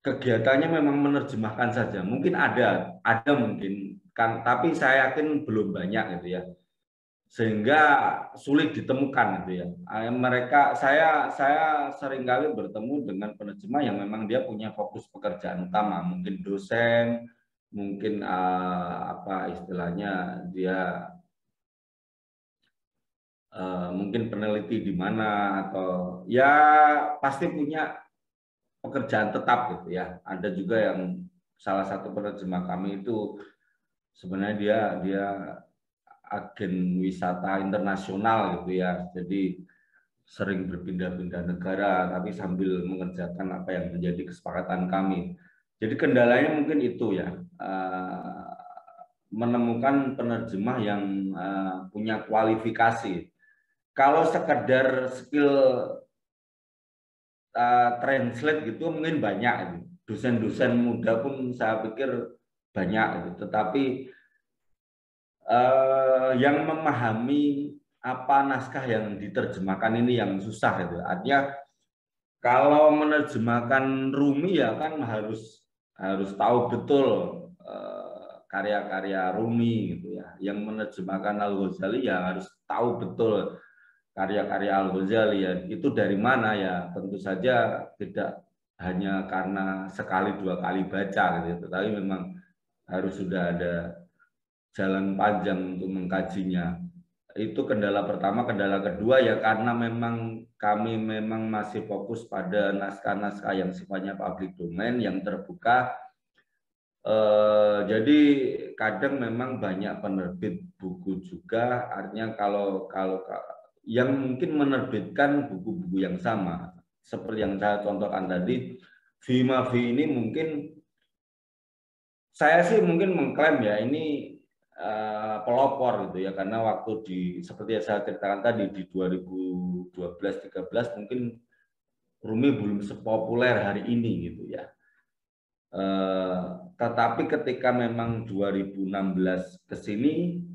kegiatannya memang menerjemahkan saja. Mungkin ada mungkin kan, tapi saya yakin belum banyak gitu ya. Sehingga sulit ditemukan gitu ya. Saya seringkali bertemu dengan penerjemah yang memang dia punya fokus pekerjaan utama, mungkin dosen, mungkin istilahnya dia mungkin peneliti di mana, atau ya pasti punya pekerjaan tetap gitu ya. Ada juga yang salah satu penerjemah kami itu sebenarnya dia agen wisata internasional gitu ya. Jadi sering berpindah-pindah negara tapi sambil mengerjakan apa yang menjadi kesepakatan kami. Jadi kendalanya mungkin itu ya, menemukan penerjemah yang punya kualifikasi. Kalau sekedar skill translate gitu mungkin banyak. Dosen-dosen muda pun saya pikir banyak, tetapi yang memahami apa naskah yang diterjemahkan ini yang susah itu. Artinya kalau menerjemahkan Rumi ya kan harus tahu betul karya-karya Rumi gitu ya. Yang menerjemahkan Al-Ghazali ya harus tahu betul karya-karya Al-Ghazali ya. Itu dari mana ya? Tentu saja tidak hanya karena sekali dua kali baca gitu, tapi memang harus sudah ada jalan panjang untuk mengkajinya. Itu kendala pertama. Kendala kedua ya karena memang kami memang masih fokus pada naskah-naskah yang sifatnya public domain yang terbuka. Jadi kadang memang banyak penerbit buku juga, artinya kalau yang mungkin menerbitkan buku-buku yang sama seperti yang saya contohkan tadi, Vimavi ini mungkin saya sih mungkin mengklaim ya ini pelopor gitu ya, karena waktu seperti yang saya ceritakan tadi di 2012-13 mungkin Rumi belum sepopuler hari ini gitu ya. Tetapi ketika memang 2016 ke sini,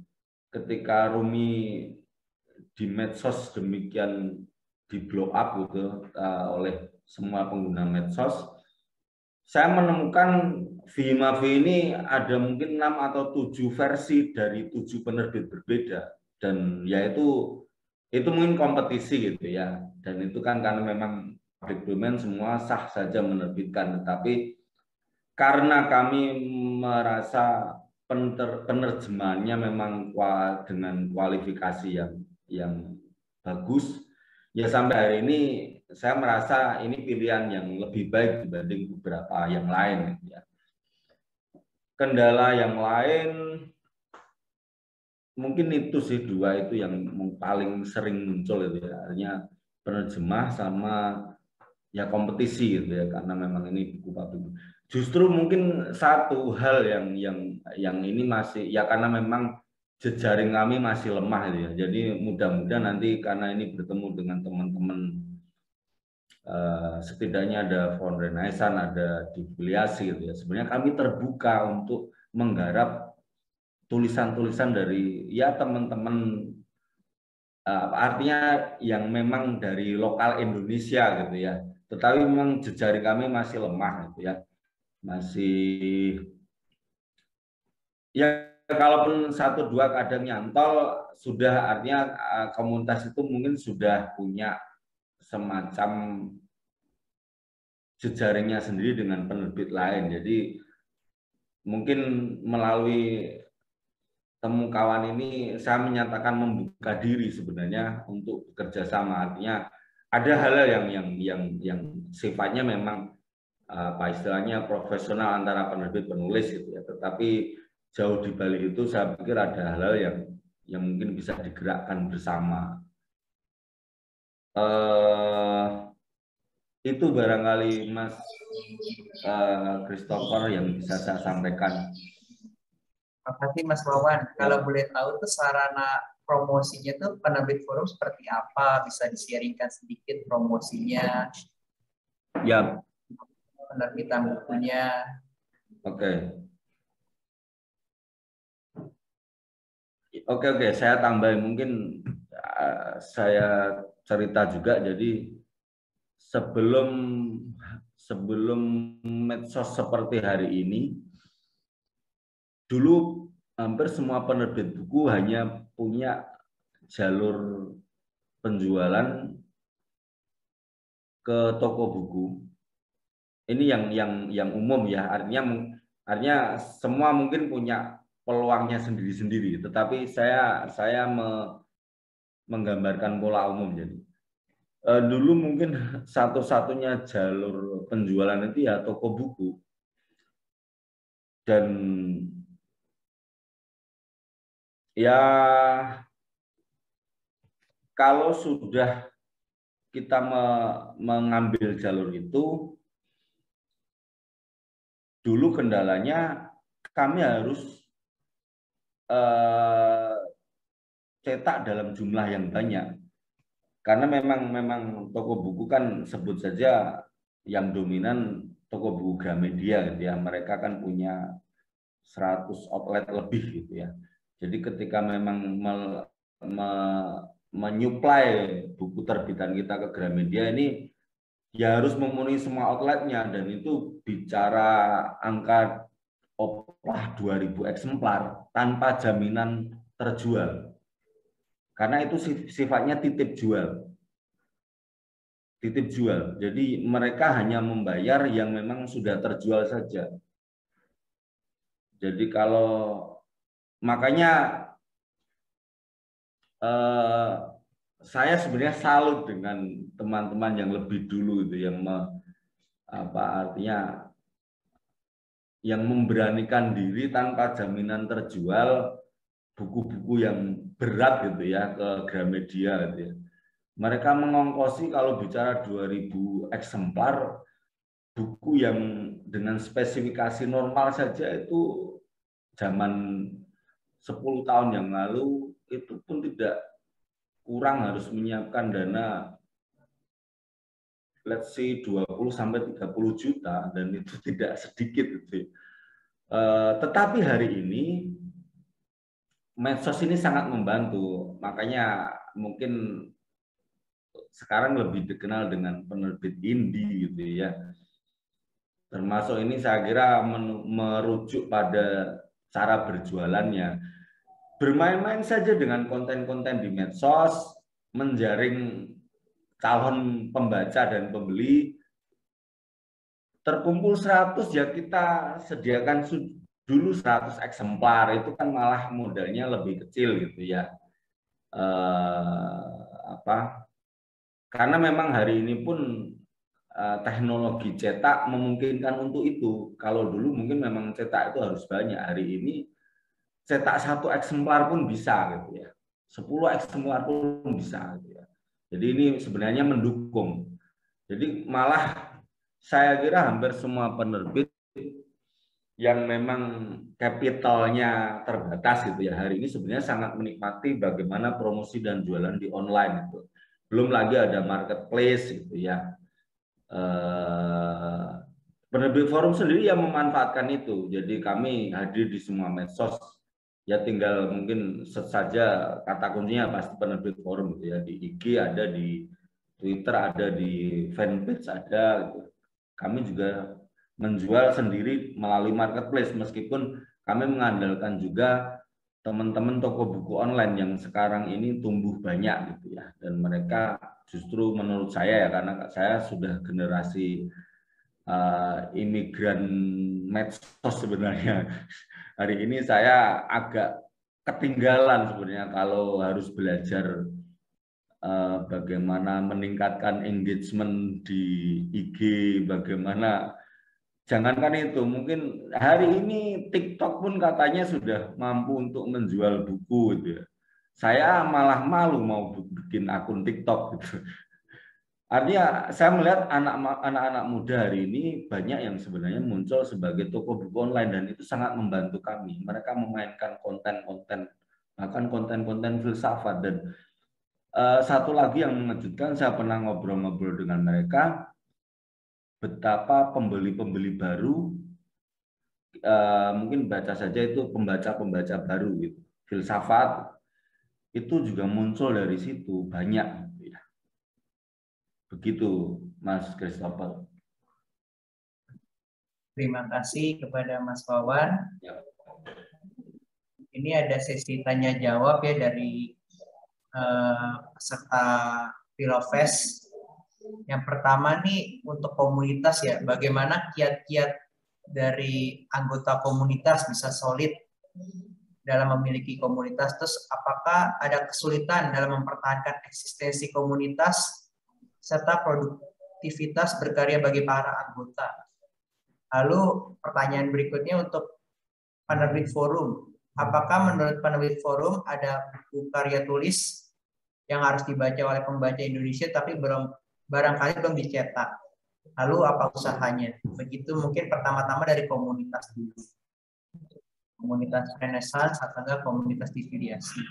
ketika Rumi di medsos demikian di blow up gitu oleh semua pengguna medsos, saya menemukan Vimavi ini ada mungkin 6 atau 7 versi dari 7 penerbit berbeda, dan ya itu mungkin kompetisi gitu ya, dan itu kan karena memang public domain semua sah saja menerbitkan, tetapi karena kami merasa penerjemahannya memang dengan kualifikasi yang bagus ya, sampai hari ini saya merasa ini pilihan yang lebih baik dibanding beberapa yang lain ya. Kendala yang lain mungkin itu sih, dua itu yang paling sering muncul itu ya, artinya penerjemah sama ya kompetisi gitu ya, karena memang ini buku publik. Justru mungkin satu hal yang ini masih ya karena memang jejaring kami masih lemah gitu ya. Jadi mudah-mudahan nanti karena ini bertemu dengan teman-teman setidaknya ada Font Renaissance, ada Difiliasi gitu ya. Sebenarnya kami terbuka untuk menggarap tulisan-tulisan dari ya teman-teman, artinya yang memang dari lokal Indonesia gitu ya. Tetapi memang jejaring kami masih lemah gitu ya. Masih ya, kalaupun 1-2 kadang nyantol, sudah artinya komunitas itu mungkin sudah punya semacam jejaringnya sendiri dengan penerbit lain. Jadi mungkin melalui Temu Kawan ini saya menyatakan membuka diri sebenarnya untuk bekerja sama. Artinya ada hal yang sifatnya memang apa istilahnya profesional antara penerbit penulis gitu ya. Tetapi jauh di balik itu saya pikir ada hal yang mungkin bisa digerakkan bersama. Itu barangkali Mas Christopher yang bisa saya sampaikan. Terima kasih Mas Wawan. Kalau boleh tahu tuh sarana promosinya tuh Penerbit Forum seperti apa? Bisa di-sharingkan sedikit promosinya? Ya. Penerbitan bukunya. Oke, saya tambahin mungkin saya cerita juga. Jadi sebelum medsos seperti hari ini, dulu hampir semua penerbit buku hanya punya jalur penjualan ke toko buku. Ini yang umum ya, artinya semua mungkin punya peluangnya sendiri-sendiri. Tetapi saya menggambarkan pola umum. Jadi dulu mungkin satu-satunya jalur penjualan itu ya toko buku. Dan ya kalau sudah kita mengambil jalur itu, dulu kendalanya kami harus cetak dalam jumlah yang banyak. Karena memang toko buku kan sebut saja yang dominan toko buku Gramedia gitu ya. Mereka kan punya 100 outlet lebih gitu ya. Jadi ketika memang menyuplai buku terbitan kita ke Gramedia ini ya harus memenuhi semua outletnya, dan itu bicara angka 2.000 eksemplar tanpa jaminan terjual. Karena itu sifatnya titip jual. Titip jual. Jadi mereka hanya membayar yang memang sudah terjual saja. Jadi kalau makanya saya sebenarnya salut dengan teman-teman yang lebih dulu itu yang artinya yang memberanikan diri tanpa jaminan terjual buku-buku yang berat gitu ya ke Gramedia gitu ya. Mereka mengongkosi kalau bicara 2.000 eksemplar buku yang dengan spesifikasi normal saja itu zaman 10 tahun yang lalu itu pun tidak kurang harus menyiapkan dana let's say 20-30 juta, dan itu tidak sedikit gitu. Tetapi hari ini medsos ini sangat membantu, makanya mungkin sekarang lebih dikenal dengan penerbit indie gitu ya. Termasuk ini saya kira merujuk pada cara berjualannya. Bermain-main saja dengan konten-konten di medsos, menjaring calon pembaca dan pembeli. Terkumpul 100 ya kita sediakan dulu 100 eksemplar, itu kan malah modalnya lebih kecil gitu ya. Karena memang hari ini pun teknologi cetak memungkinkan untuk itu. Kalau dulu mungkin memang cetak itu harus banyak. Hari ini cetak 1 eksemplar pun bisa gitu ya. 10 eksemplar pun bisa gitu ya. Jadi ini sebenarnya mendukung. Jadi malah saya kira hampir semua penerbit yang memang kapitalnya terbatas gitu ya, hari ini sebenarnya sangat menikmati bagaimana promosi dan jualan di online itu. Belum lagi ada marketplace gitu ya. Penerbit Forum sendiri yang memanfaatkan itu. Jadi kami hadir di semua medsos. Ya tinggal mungkin search saja kata kuncinya pasti Penerbit Forum gitu ya. Di IG ada, di Twitter ada, di fanpage ada gitu. Kami juga menjual sendiri melalui marketplace meskipun kami mengandalkan juga teman-teman toko buku online yang sekarang ini tumbuh banyak gitu ya. Dan mereka justru menurut saya ya, karena saya sudah generasi imigran medsos sebenarnya. Hari ini saya agak ketinggalan sebenarnya kalau harus belajar bagaimana meningkatkan engagement di IG, bagaimana jangankan itu, mungkin hari ini TikTok pun katanya sudah mampu untuk menjual buku gitu ya. Saya malah malu mau bikin akun TikTok gitu. Artinya saya melihat anak-anak muda hari ini banyak yang sebenarnya muncul sebagai toko buku online dan itu sangat membantu kami. Mereka memainkan konten-konten, bahkan konten-konten filsafat. Dan satu lagi yang mengejutkan, saya pernah ngobrol-ngobrol dengan mereka, betapa pembeli-pembeli baru, mungkin baca saja itu pembaca-pembaca baru gitu. Filsafat itu juga muncul dari situ, banyak. Begitu, Mas Christopher. Terima kasih kepada Mas Wawan. Ya. Ini ada sesi tanya jawab ya dari peserta Philofest. Yang pertama nih untuk komunitas ya, bagaimana kiat-kiat dari anggota komunitas bisa solid dalam memiliki komunitas. Terus apakah ada kesulitan dalam mempertahankan eksistensi komunitas serta produktivitas berkarya bagi para anggota. Lalu pertanyaan berikutnya untuk Penerbit Forum. Apakah menurut Penerbit Forum ada buku karya tulis yang harus dibaca oleh pembaca Indonesia tapi barangkali belum dicetak? Lalu apa usahanya? Begitu mungkin pertama-tama dari komunitas dulu. Komunitas Renaissance atau enggak komunitas difiliasi.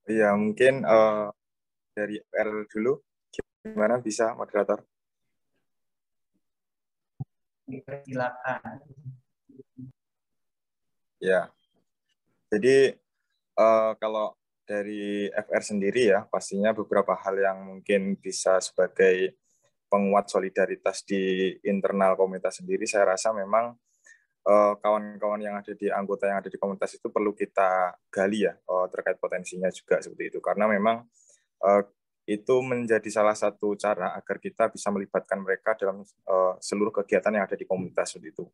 Iya, mungkin dari FR dulu, gimana bisa moderator? Silakan. Ya, jadi kalau dari FR sendiri ya, pastinya beberapa hal yang mungkin bisa sebagai penguat solidaritas di internal komunitas sendiri, saya rasa memang kawan-kawan yang ada di anggota yang ada di komunitas itu perlu kita gali ya terkait potensinya juga seperti itu, karena memang itu menjadi salah satu cara agar kita bisa melibatkan mereka dalam seluruh kegiatan yang ada di komunitas seperti itu.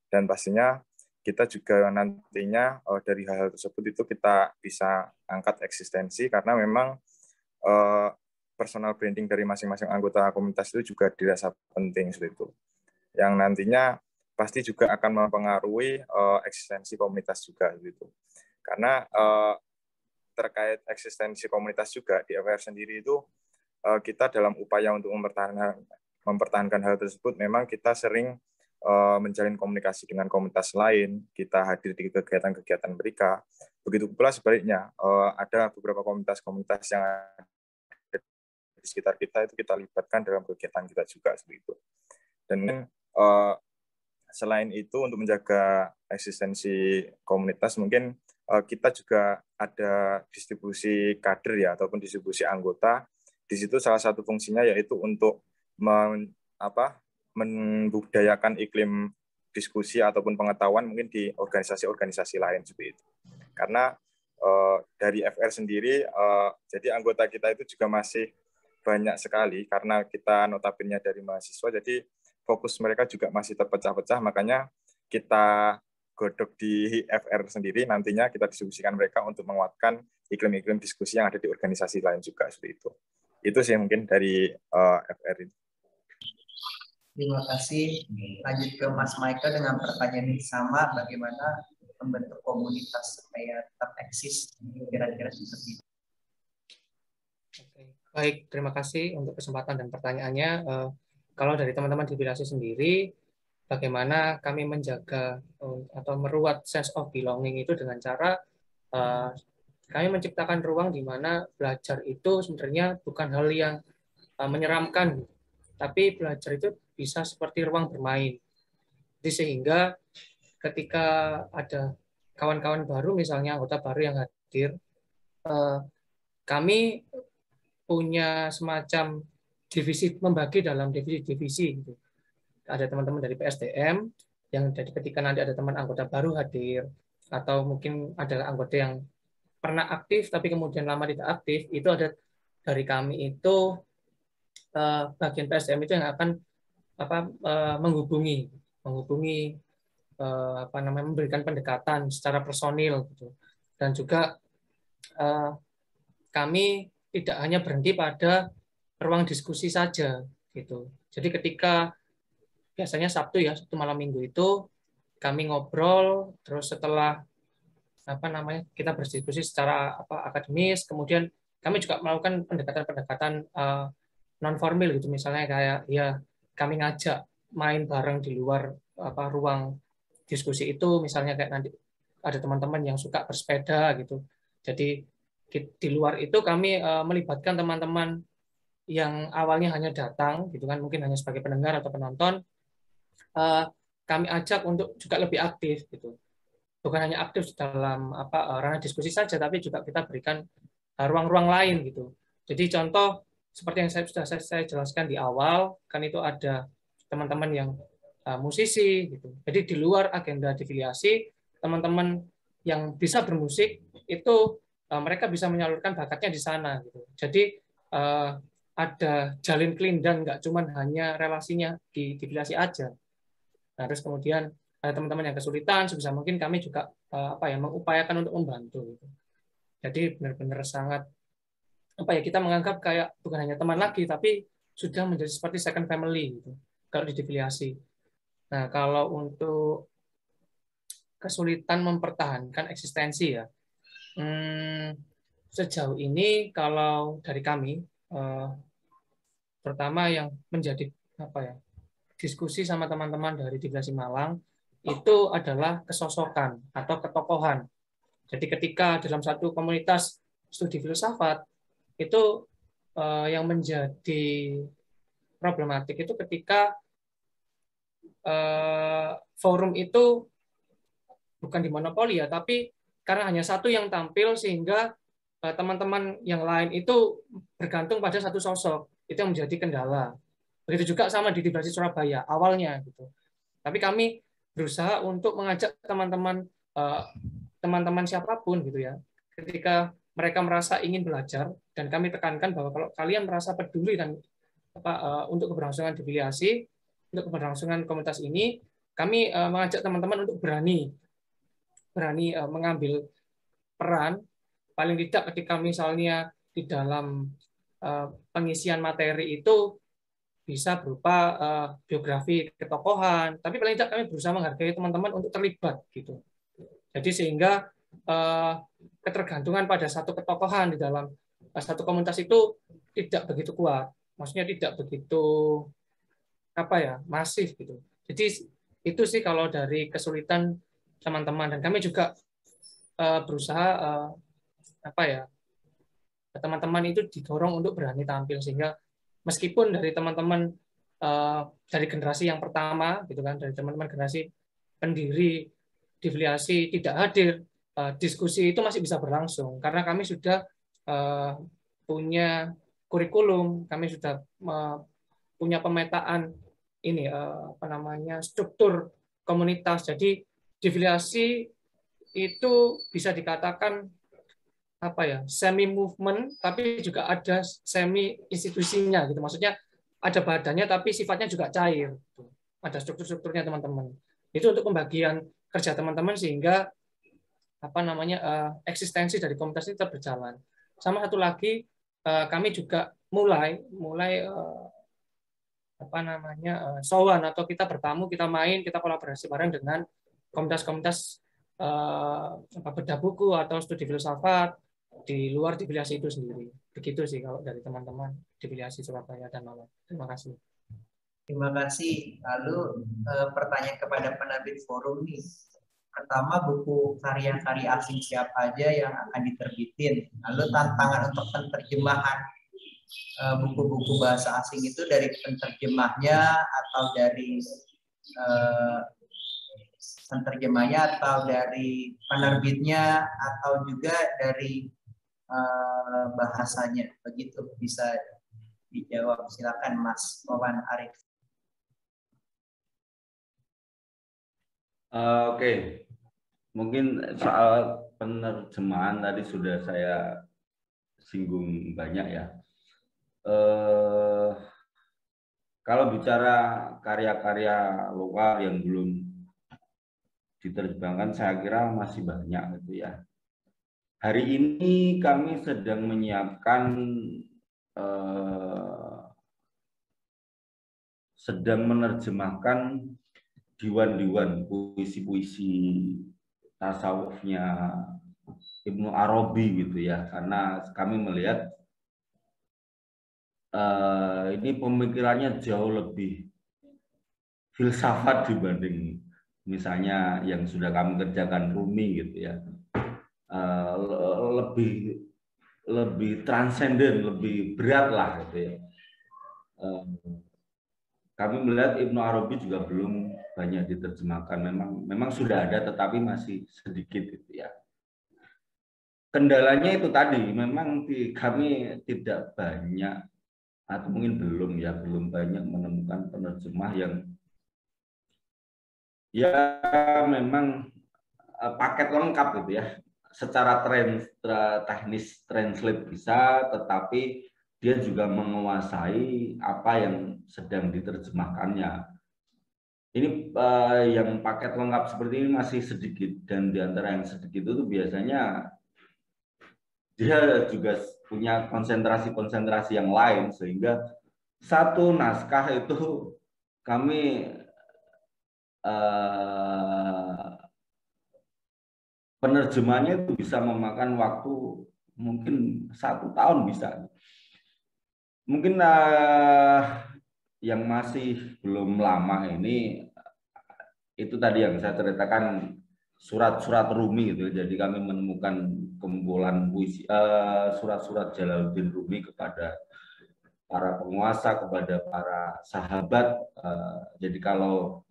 Dan pastinya kita juga nantinya dari hal-hal tersebut itu kita bisa angkat eksistensi, karena memang personal branding dari masing-masing anggota komunitas itu juga dirasa penting seperti itu, yang nantinya pasti juga akan mempengaruhi eksistensi komunitas juga gitu. Karena terkait eksistensi komunitas juga di FR sendiri itu kita dalam upaya untuk mempertahankan hal tersebut, memang kita sering menjalin komunikasi dengan komunitas lain, kita hadir di kegiatan-kegiatan mereka. Begitu pula sebaliknya, ada beberapa komunitas-komunitas yang ada di sekitar kita itu kita libatkan dalam kegiatan kita juga seperti itu. Dan selain itu, untuk menjaga eksistensi komunitas, mungkin kita juga ada distribusi kader ya, ataupun distribusi anggota. Di situ salah satu fungsinya yaitu untuk membudayakan iklim diskusi ataupun pengetahuan mungkin di organisasi-organisasi lain seperti itu. Karena dari FR sendiri, jadi anggota kita itu juga masih banyak sekali, karena kita notabene dari mahasiswa, jadi fokus mereka juga masih terpecah-pecah, makanya kita godok di FR sendiri, nantinya kita distribusikan mereka untuk menguatkan iklim-iklim diskusi yang ada di organisasi lain juga seperti itu. Itu sih mungkin dari FR ini. Terima kasih. Lanjut ke Mas Michael dengan pertanyaan yang sama, bagaimana membentuk komunitas supaya tetap eksis, kira-kira seperti itu. Oke. Baik, terima kasih untuk kesempatan dan pertanyaannya. Kalau dari teman-teman difiliasi sendiri, bagaimana kami menjaga atau meruat sense of belonging itu dengan cara Kami menciptakan ruang di mana belajar itu sebenarnya bukan hal yang menyeramkan, tapi belajar itu bisa seperti ruang bermain. Jadi sehingga ketika ada kawan-kawan baru, misalnya anggota baru yang hadir, kami punya semacam divisi, membagi dalam divisi-divisi. Gitu. Ada teman-teman dari PSDM, yang jadi ketika nanti ada teman anggota baru hadir, atau mungkin ada anggota yang pernah aktif tapi kemudian lama tidak aktif, itu ada dari kami itu bagian PSDM itu yang akan menghubungi memberikan pendekatan secara personil gitu. Dan juga kami tidak hanya berhenti pada ruang diskusi saja gitu. Jadi ketika biasanya Sabtu malam Minggu itu kami ngobrol, terus setelah kita berdiskusi secara akademis, kemudian kami juga melakukan pendekatan-pendekatan non formal gitu, misalnya kayak ya kami ngajak main bareng di luar ruang diskusi itu, misalnya kayak nanti ada teman-teman yang suka bersepeda gitu, jadi di luar itu kami melibatkan teman-teman yang awalnya hanya datang gitu kan, mungkin hanya sebagai pendengar atau penonton, kami ajak untuk juga lebih aktif gitu, bukan hanya aktif dalam ranah diskusi saja, tapi juga kita berikan ruang-ruang lain gitu. Jadi contoh seperti yang sudah saya jelaskan di awal, kan itu ada teman-teman yang musisi gitu. Jadi di luar agenda difiliasi, teman-teman yang bisa bermusik itu mereka bisa menyalurkan bakatnya di sana gitu. Jadi ada jalin kelindan, nggak cuma hanya relasinya di difiliasi aja. Nah, terus kemudian ada teman-teman yang kesulitan, sebisa mungkin kami juga mengupayakan untuk membantu gitu. Jadi benar-benar sangat kita menganggap kayak bukan hanya teman lagi, tapi sudah menjadi seperti second family gitu kalau di difiliasi. Nah, kalau untuk kesulitan mempertahankan eksistensi ya, sejauh ini kalau dari kami, pertama yang menjadi diskusi sama teman-teman dari difiliasi Malang itu adalah kesosokan atau ketokohan. Jadi ketika dalam satu komunitas studi filsafat itu yang menjadi problematik itu ketika forum itu bukan dimonopoli ya, tapi karena hanya satu yang tampil sehingga teman-teman yang lain itu bergantung pada satu sosok, itu yang menjadi kendala. Begitu juga sama di difiliasi Surabaya awalnya gitu. Tapi kami berusaha untuk mengajak teman-teman siapapun gitu ya, ketika mereka merasa ingin belajar, dan kami tekankan bahwa kalau kalian merasa peduli dan untuk keberlangsungan difiliasi, untuk keberlangsungan komunitas ini, kami mengajak teman-teman untuk berani mengambil peran, paling tidak ketika misalnya di dalam pengisian materi itu bisa berupa biografi ketokohan, tapi paling tidak kami berusaha menghargai teman-teman untuk terlibat gitu. Jadi sehingga ketergantungan pada satu ketokohan di dalam satu komunitas itu tidak begitu kuat, maksudnya tidak begitu masif gitu. Jadi itu sih kalau dari kesulitan teman-teman, dan kami juga berusaha teman-teman itu didorong untuk berani tampil, sehingga meskipun dari teman-teman dari generasi yang pertama gitu kan, dari teman-teman generasi pendiri difiliasi tidak hadir, diskusi itu masih bisa berlangsung karena kami sudah punya kurikulum, kami sudah punya pemetaan ini struktur komunitas. Jadi difiliasi itu bisa dikatakan semi movement, tapi juga ada semi institusinya gitu. Maksudnya ada badannya tapi sifatnya juga cair. Gitu. Ada struktur-strukturnya teman-teman. Itu untuk pembagian kerja teman-teman sehingga eksistensi dari komunitas ini tetap berjalan. Sama satu lagi, kami juga mulai sowan atau kita bertamu, kita main, kita kolaborasi bareng dengan komunitas-komunitas bedah buku atau studi filsafat di luar difiliasi itu sendiri. Begitu sih kalau dari teman-teman difiliasi Surabaya dan Malang. Terima kasih. Terima kasih. Lalu pertanyaan kepada penerbit forum nih. Pertama, buku karya-karya asing siapa aja yang akan diterbitin. Lalu tantangan untuk penerjemahan buku-buku bahasa asing itu dari penerjemahnya atau dari penerbitnya atau juga dari bahasanya. Begitu bisa dijawab. Silakan Mas Wawan Arif. Oke, mungkin soal penerjemahan tadi sudah saya singgung banyak ya. Kalau bicara karya-karya lokal yang belum diterjemahkan, saya kira masih banyak gitu ya. Hari ini kami sedang menyiapkan, sedang menerjemahkan diwan-diwan puisi-puisi tasawufnya Ibnu Arabi gitu ya, karena kami melihat ini pemikirannya jauh lebih filsafat dibanding misalnya yang sudah kami kerjakan Rumi gitu ya, lebih transenden, lebih berat lah gitu ya. Kami melihat Ibnu Arabi juga belum banyak diterjemahkan. Memang sudah ada, tetapi masih sedikit gitu ya. Kendalanya itu tadi, memang kami tidak banyak atau mungkin belum banyak menemukan penerjemah yang ya memang paket lengkap gitu ya. Secara teknis translate bisa, tetapi dia juga menguasai apa yang sedang diterjemahkannya. Ini yang paket lengkap seperti ini masih sedikit, dan di antara yang sedikit itu biasanya dia juga punya konsentrasi-konsentrasi yang lain, sehingga satu naskah itu kami penerjemahnya itu bisa memakan waktu mungkin 1 tahun bisa. Mungkin yang masih belum lama ini itu tadi yang saya ceritakan, surat-surat Rumi gitu. Jadi kami menemukan kumpulan puisi, surat-surat Jalaluddin Rumi kepada para penguasa, kepada para sahabat. Jadi kalau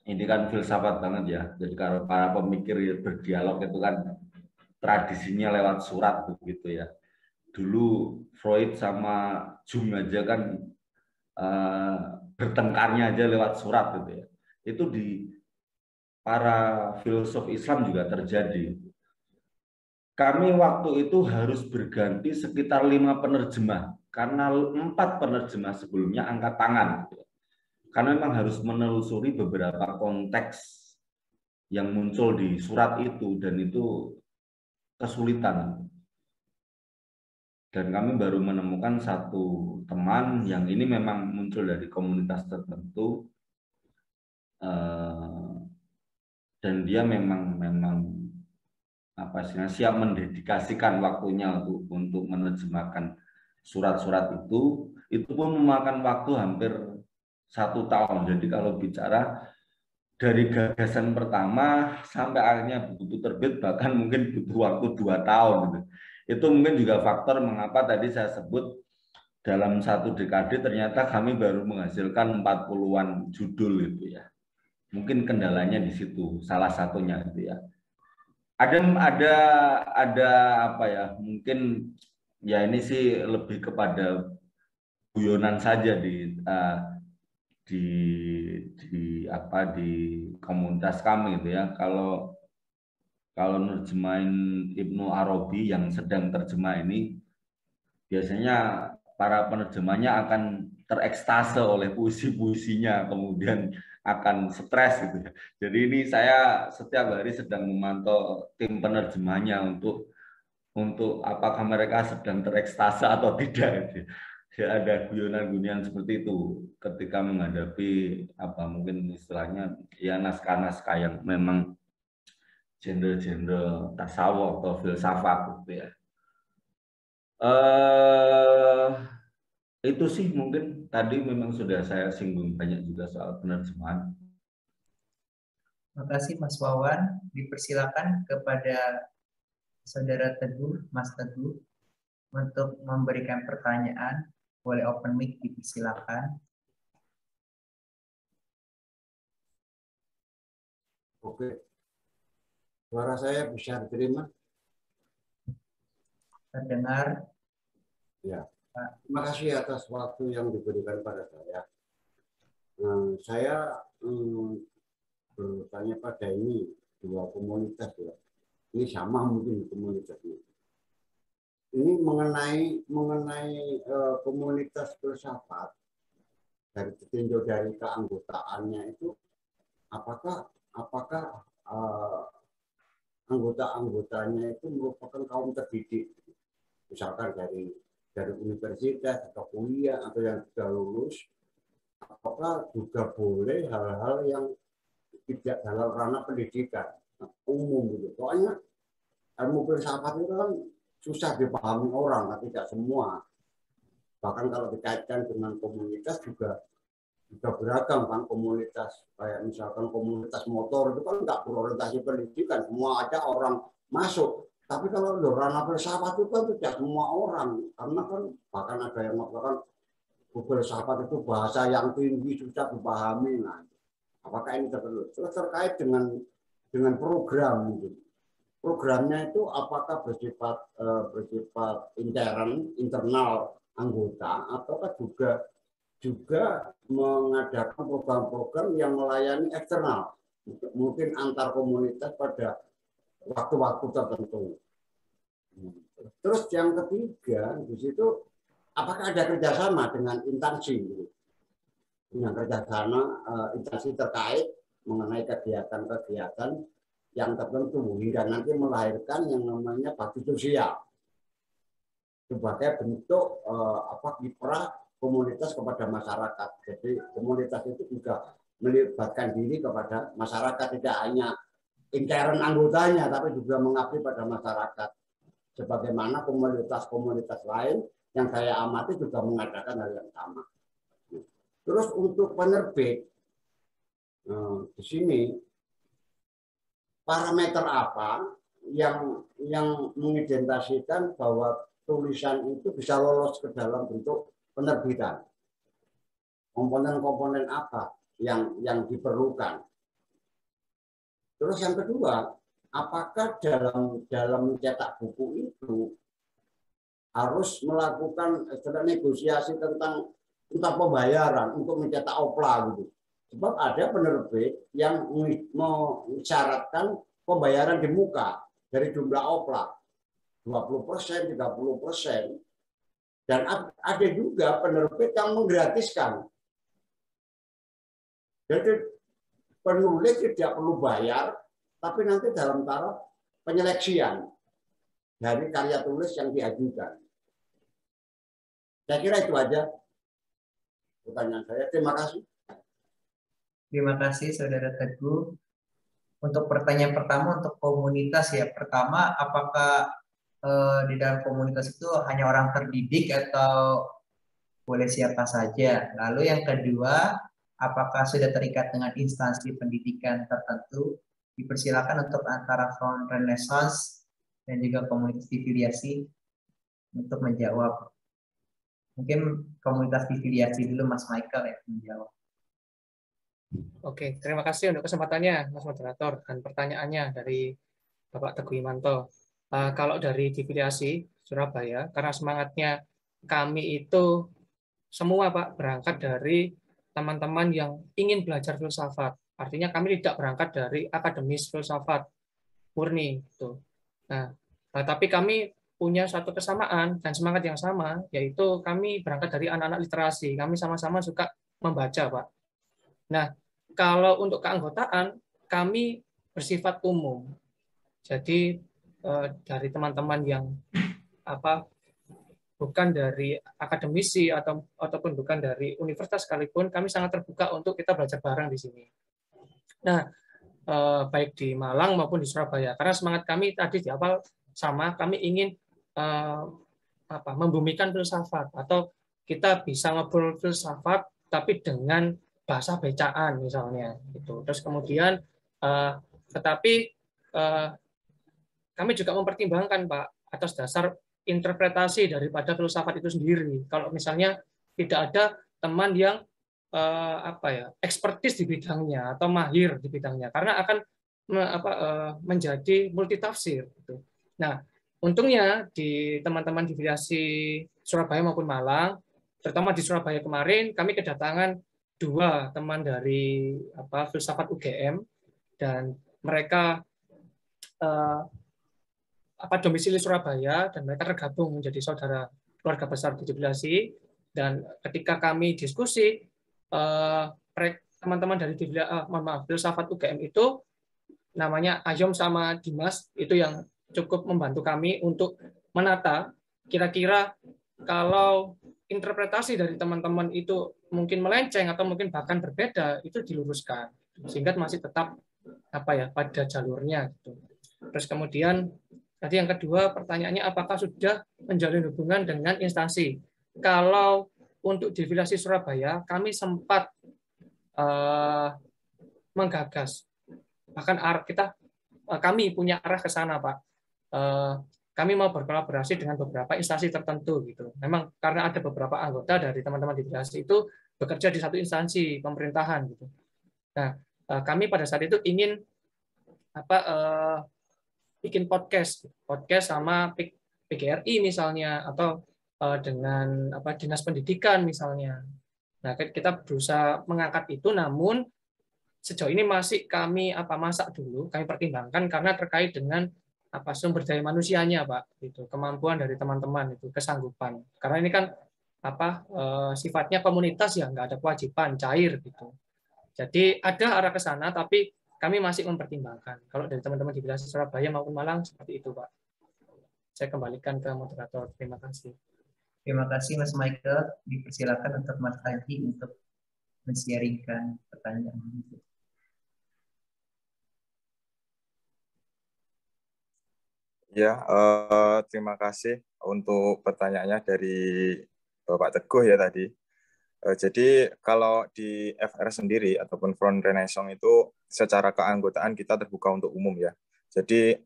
ini kan filsafat banget ya. Jadi kalau para pemikir berdialog itu kan tradisinya lewat surat begitu ya. Dulu Freud sama Jung aja kan bertengkarnya aja lewat surat gitu ya. Itu di para filsuf Islam juga terjadi. Kami waktu itu harus berganti sekitar 5 penerjemah karena 4 penerjemah sebelumnya angkat tangan. Karena memang harus menelusuri beberapa konteks yang muncul di surat itu, dan itu kesulitan. Dan kami baru menemukan satu teman yang ini memang muncul dari komunitas tertentu, dan dia memang apa sih, siap mendedikasikan waktunya untuk menerjemahkan surat-surat itu pun memakan waktu hampir 1 tahun. Jadi kalau bicara dari gagasan pertama sampai akhirnya buku terbit, bahkan mungkin butuh waktu 2 tahun gitu. Itu mungkin juga faktor mengapa tadi saya sebut dalam 1 dekade ternyata kami baru menghasilkan 40-an judul gitu ya. Mungkin kendalanya di situ, salah satunya itu ya. Ada apa ya? Mungkin ya ini sih lebih kepada guyonan saja di komunitas kami gitu ya. Kalau nerjemahin Ibnu Arabi yang sedang terjemah ini, biasanya para penerjemahnya akan terekstase oleh puisi-puisinya, kemudian akan stres gitu. Jadi ini saya setiap hari sedang memantau tim penerjemahnya untuk apakah mereka sedang terekstase atau tidak. Ya, ada guyonan-guyonan seperti itu ketika menghadapi apa mungkin istilahnya ya naskah-naskah yang memang genre-genre tasawuf atau filsafat gitu ya. Itu sih mungkin tadi memang sudah saya singgung banyak juga soal penerjemahan. Terima kasih Mas Wawan. Dipersilakan kepada Saudara Teguh, Mas Teguh, untuk memberikan pertanyaan. Boleh open mic, dipersilakan. Oke. Suara saya bisa diterima? Terdengar. Ya. Terima kasih atas waktu yang diberikan pada saya. Saya bertanya pada ini dua komunitas ya. Ini sama mungkin komunitasnya. Ini mengenai komunitas filsafat dari ditinjau dari keanggotaannya itu, apakah anggota-anggotanya itu merupakan kaum terdidik, misalkan dari universitas atau kuliah atau yang sudah lulus, apakah juga boleh hal-hal yang tidak dalam ranah pendidikan umum gitu. Soalnya ilmu filsafat itu kan susah dipahami orang, tidak semua. Bahkan kalau dikaitkan dengan komunitas juga beragam kan, komunitas kayak misalkan komunitas motor itu kan nggak berorientasi pendidikan, semua ada orang masuk. Tapi kalau ranah filsafat itu kan tidak semua orang, karena kan bahkan ada yang mengatakan filsafat itu bahasa yang tinggi susah dipahami. Nah, apakah ini terkait dengan program gitu. Programnya itu apakah bersifat internal anggota ataukah juga mengadakan program-program yang melayani eksternal, mungkin antar komunitas pada waktu-waktu tertentu. Terus yang ketiga di situ, apakah ada kerjasama dengan instansi, dengan kerjasama instansi terkait mengenai kegiatan-kegiatan yang tertentu hingga nanti melahirkan yang namanya bakti sosial sebagai bentuk kiprah komunitas kepada masyarakat. Jadi komunitas itu juga melibatkan diri kepada masyarakat, tidak hanya intern anggotanya, tapi juga mengabdi pada masyarakat. Sebagaimana komunitas-komunitas lain yang saya amati juga mengadakan hal yang sama. Terus untuk penerbit, di sini parameter apa yang mengidentifikasikan bahwa tulisan itu bisa lolos ke dalam bentuk penerbitan? Komponen-komponen apa yang diperlukan? Terus yang kedua, apakah dalam mencetak buku itu harus melakukan negosiasi tentang pembayaran untuk mencetak opla gitu? Sebab ada penerbit yang mensyaratkan pembayaran di muka dari jumlah opla 20%, 30%. Dan ada juga penerbit yang menggratiskan. Jadi penulis tidak perlu bayar, tapi nanti dalam taraf penyeleksian dari karya tulis yang diajukan. Saya kira itu aja pertanyaan saya. Terima kasih. Terima kasih Saudara Teguh. Untuk pertanyaan pertama untuk komunitas ya. Pertama, apakah di dalam komunitas itu hanya orang terdidik atau boleh siapa saja? Lalu yang kedua, apakah sudah terikat dengan instansi pendidikan tertentu? Dipersilakan untuk antara Front Renaissance dan juga komunitas difiliasi untuk menjawab. Mungkin komunitas difiliasi dulu Mas Michael ya menjawab. Oke, terima kasih untuk kesempatannya Mas Moderator dan pertanyaannya dari Bapak Teguh Imanto. Kalau dari difiliasi Surabaya, karena semangatnya kami itu semua Pak berangkat dari teman-teman yang ingin belajar filsafat. Artinya kami tidak berangkat dari akademis filsafat murni. Gitu. Nah, tapi kami punya satu kesamaan dan semangat yang sama, yaitu kami berangkat dari anak-anak literasi. Kami sama-sama suka membaca, Pak. Nah, kalau untuk keanggotaan, kami bersifat umum. Jadi dari teman-teman yang bukan dari akademisi ataupun bukan dari universitas sekalipun, kami sangat terbuka untuk kita belajar bareng di sini. Nah, baik di Malang maupun di Surabaya, karena semangat kami tadi di awal sama, kami ingin membumikan filsafat atau kita bisa ngobrol filsafat tapi dengan bahasa becaan misalnya gitu. Terus kemudian Tetapi kami juga mempertimbangkan, Pak, atas dasar interpretasi daripada filsafat itu sendiri. Kalau misalnya tidak ada teman yang ekspertis di bidangnya atau mahir di bidangnya, karena akan menjadi multitafsir. Gitu. Nah, untungnya di teman-teman di filiasi Surabaya maupun Malang, terutama di Surabaya kemarin, kami kedatangan 2 teman dari filsafat UGM, dan mereka domisili Surabaya, dan mereka tergabung menjadi saudara keluarga besar di filiasi. Dan ketika kami diskusi, teman-teman dari filsafat UGM itu namanya Ayom sama Dimas, itu yang cukup membantu kami untuk menata kira-kira kalau interpretasi dari teman-teman itu mungkin melenceng atau mungkin bahkan berbeda, itu diluruskan sehingga masih tetap pada jalurnya gitu. Terus kemudian tadi yang kedua pertanyaannya, apakah sudah menjalin hubungan dengan instansi? Kalau untuk di filiasi Surabaya kami sempat menggagas, bahkan kami punya arah ke sana, Pak. Kami mau berkolaborasi dengan beberapa instansi tertentu gitu. Memang karena ada beberapa anggota dari teman-teman di filiasi itu bekerja di satu instansi pemerintahan gitu. Nah, kami pada saat itu ingin bikin podcast sama PGRI misalnya, atau dengan dinas pendidikan misalnya. Nah, kita berusaha mengangkat itu, namun sejauh ini masih kami masak dulu, kami pertimbangkan karena terkait dengan sumber daya manusianya, Pak, itu kemampuan dari teman-teman, itu kesanggupan. Karena ini kan sifatnya komunitas ya, nggak ada kewajiban, cair gitu. Jadi ada arah ke sana, tapi kami masih mempertimbangkan. Kalau dari teman-teman di filiasi Surabaya maupun Malang seperti itu, Pak. Saya kembalikan ke moderator. Terima kasih. Terima kasih Mas Michael. Dipersilakan untuk Mas Haji untuk men-sharingkan pertanyaan. Ya, terima kasih untuk pertanyaannya dari Bapak Teguh ya tadi. Jadi kalau di FR sendiri ataupun Front Renaissance itu secara keanggotaan kita terbuka untuk umum ya. Jadi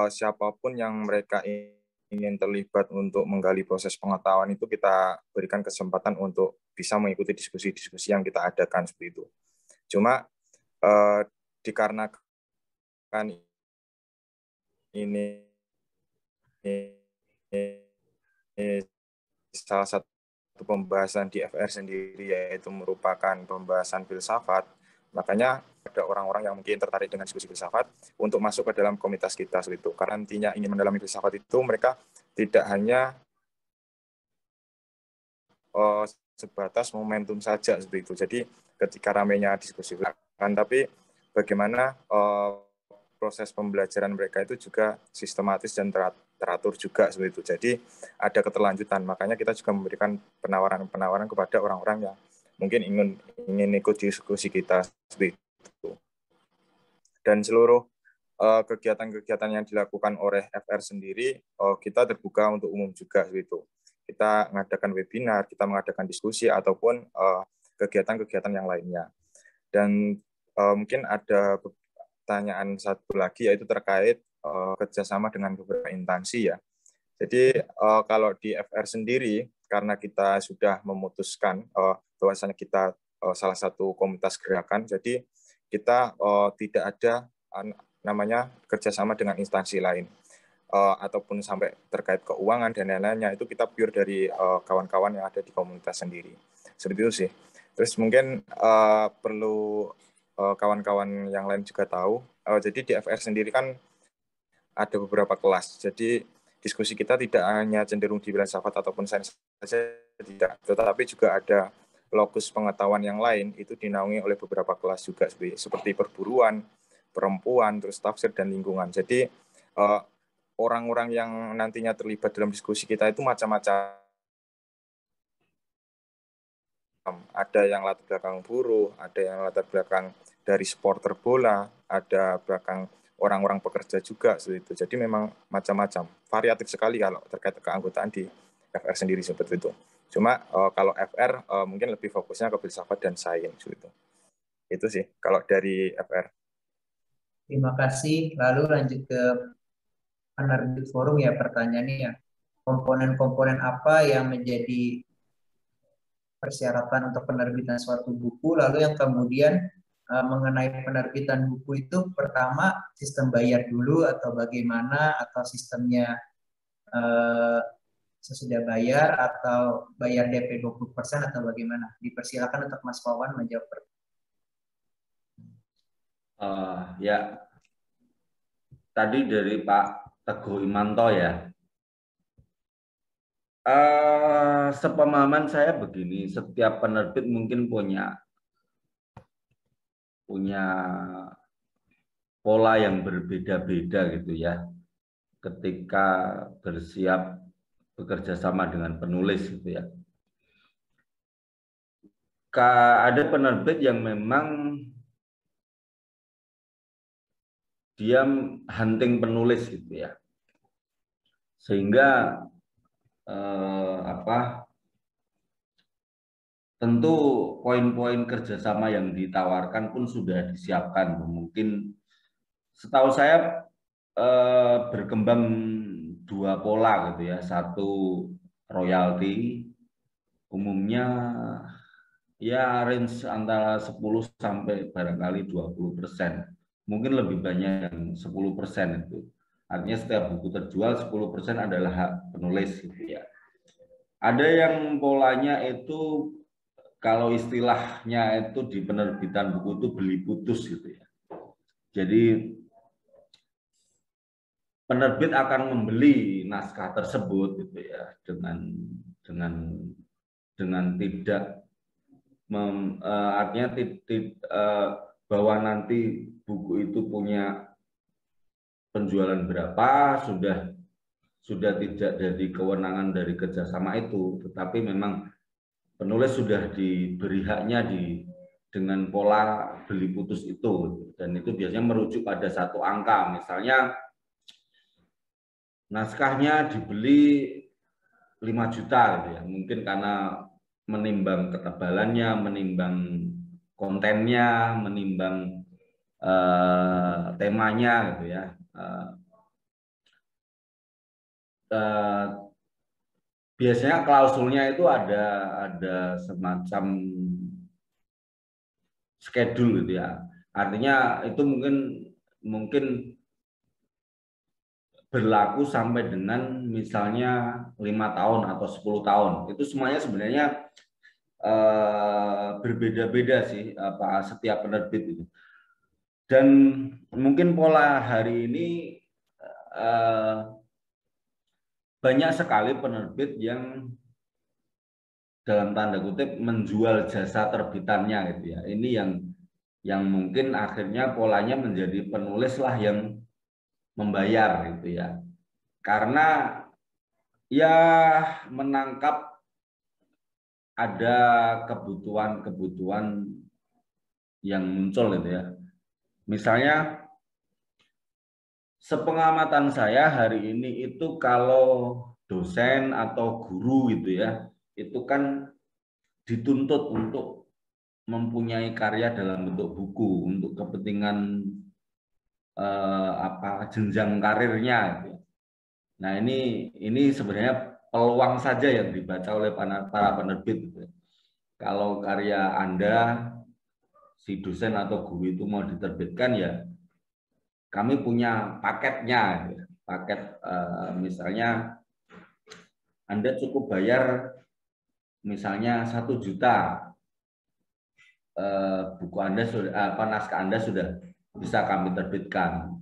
siapapun yang mereka ingin terlibat untuk menggali proses pengetahuan itu kita berikan kesempatan untuk bisa mengikuti diskusi-diskusi yang kita adakan seperti itu. Cuma dikarenakan ini salah satu pembahasan di FR sendiri, yaitu merupakan pembahasan filsafat, makanya ada orang-orang yang mungkin tertarik dengan diskusi filsafat untuk masuk ke dalam komunitas kita seperti itu. Karena intinya ingin mendalami filsafat itu, mereka tidak hanya sebatas momentum saja seperti itu. Jadi ketika ramainya diskusi filsafat, tapi bagaimana proses pembelajaran mereka itu juga sistematis dan teratur juga seperti itu. Jadi ada keterlanjutan. Makanya kita juga memberikan penawaran-penawaran kepada orang-orang yang mungkin ingin ikut diskusi kita seperti itu. Dan seluruh kegiatan-kegiatan yang dilakukan oleh FR sendiri, kita terbuka untuk umum juga seperti itu. Kita mengadakan webinar, kita mengadakan diskusi ataupun kegiatan-kegiatan yang lainnya. Dan mungkin ada pertanyaan satu lagi, yaitu terkait kerjasama dengan beberapa instansi ya. Jadi kalau di FR sendiri, karena kita sudah memutuskan bahwasanya kita salah satu komunitas gerakan, jadi kita tidak ada namanya kerjasama dengan instansi lain ataupun sampai terkait keuangan dan lain-lainnya, itu kita pure dari kawan-kawan yang ada di komunitas sendiri. Seperti itu sih. Terus mungkin perlu kawan-kawan yang lain juga tahu. Jadi di FR sendiri kan ada beberapa kelas. Jadi diskusi kita tidak hanya cenderung di filsafat ataupun sains saja, tidak. Tetapi juga ada lokus pengetahuan yang lain, itu dinaungi oleh beberapa kelas juga, seperti perburuan, perempuan, terus tafsir, dan lingkungan. Jadi orang-orang yang nantinya terlibat dalam diskusi kita itu macam-macam. Ada yang latar belakang buruh, ada yang latar belakang dari supporter bola, ada belakang orang-orang pekerja juga seperti itu. Jadi memang macam-macam, variatif sekali kalau terkait keanggotaan di FR sendiri seperti itu. Cuma kalau FR mungkin lebih fokusnya ke filsafat dan sains gitu. Itu sih kalau dari FR. Terima kasih. Lalu lanjut ke penerbit forum ya, pertanyaannya ya. Komponen-komponen apa yang menjadi persyaratan untuk penerbitan suatu buku, lalu yang kemudian mengenai penerbitan buku itu pertama sistem bayar dulu atau bagaimana, atau sistemnya sesudah bayar atau bayar DP 20% atau bagaimana? Dipersilakan untuk Mas Wawan menjawab. Ya, tadi dari Pak Teguh Imanto ya. Sepemahaman saya begini, setiap penerbit mungkin punya pola yang berbeda-beda gitu ya, ketika bersiap bekerja sama dengan penulis gitu ya. Ada penerbit yang memang dia hunting penulis gitu ya, sehingga tentu poin-poin kerjasama yang ditawarkan pun sudah disiapkan. Mungkin setahu saya berkembang dua pola gitu ya. Satu royalti, umumnya ya range antara 10 sampai barangkali 20%. Mungkin lebih banyak yang 10% itu. Artinya setiap buku terjual 10% adalah hak penulis gitu ya. Ada yang polanya itu kalau istilahnya itu di penerbitan buku itu beli putus gitu ya. Jadi penerbit akan membeli naskah tersebut gitu ya, dengan tidak artinya bahwa nanti buku itu punya penjualan berapa sudah tidak jadi kewenangan dari kerjasama itu, tetapi memang penulis sudah diberi haknya dengan pola beli putus itu, dan itu biasanya merujuk pada satu angka. Misalnya naskahnya dibeli 5 juta gitu ya, mungkin karena menimbang ketebalannya, menimbang kontennya, menimbang temanya gitu ya. Biasanya klausulnya itu ada semacam schedule gitu ya. Artinya itu mungkin berlaku sampai dengan misalnya 5 tahun atau 10 tahun. Itu semuanya sebenarnya berbeda-beda sih setiap penerbit itu. Dan mungkin pola hari ini banyak sekali penerbit yang dalam tanda kutip menjual jasa terbitannya gitu ya. Ini yang mungkin akhirnya polanya menjadi penulis lah yang membayar gitu ya. Karena ya menangkap ada kebutuhan-kebutuhan yang muncul gitu ya. Misalnya sepengamatan saya hari ini itu kalau dosen atau guru gitu ya, itu kan dituntut untuk mempunyai karya dalam bentuk buku untuk kepentingan jenjang karirnya gitu. Nah, ini sebenarnya peluang saja yang dibaca oleh para penerbit gitu. Kalau karya Anda si dosen atau guru itu mau diterbitkan ya kami punya paketnya, paket misalnya Anda cukup bayar misalnya 1 juta, buku Anda sudah naskah Anda sudah bisa kami terbitkan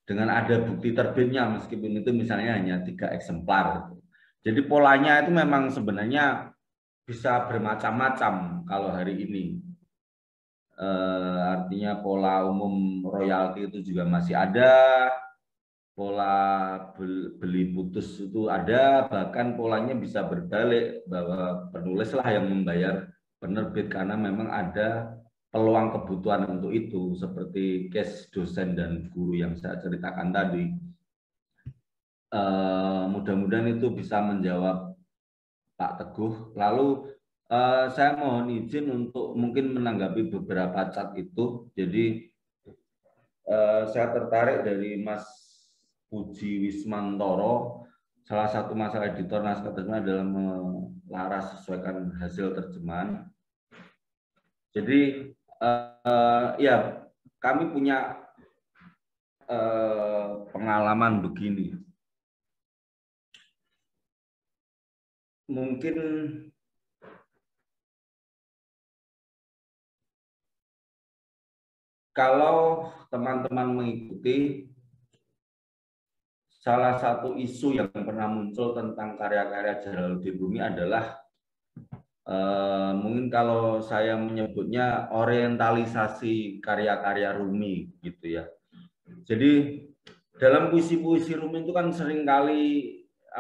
dengan ada bukti terbitnya meskipun itu misalnya hanya 3 eksemplar. Jadi polanya itu memang sebenarnya bisa bermacam-macam kalau hari ini. Artinya pola umum royalti itu juga masih ada, pola beli putus itu ada, bahkan polanya bisa berbalik bahwa penulislah yang membayar penerbit karena memang ada peluang kebutuhan untuk itu, seperti case dosen dan guru yang saya ceritakan tadi. Mudah-mudahan itu bisa menjawab Pak Teguh. Lalu saya mohon izin untuk mungkin menanggapi beberapa chat itu. Jadi saya tertarik dari Mas Puji Wismantoro. Salah satu masalah editor naskah terjemahan adalah melaras sesuaikan hasil terjemahan. Jadi ya kami punya pengalaman begini. Mungkin kalau teman-teman mengikuti, salah satu isu yang pernah muncul tentang karya-karya Jalaluddin Rumi adalah mungkin kalau saya menyebutnya orientalisasi karya-karya Rumi gitu ya. Jadi dalam puisi-puisi Rumi itu kan seringkali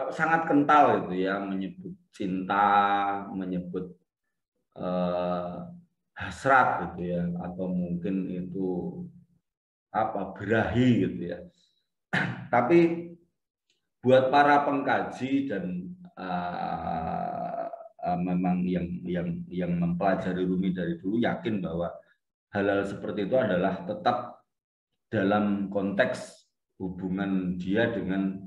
sangat kental gitu ya, menyebut cinta, menyebut hasrat gitu ya, atau mungkin itu apa birahi gitu ya. Tapi buat para pengkaji dan memang yang mempelajari Rumi dari dulu yakin bahwa hal-hal seperti itu adalah tetap dalam konteks hubungan dia dengan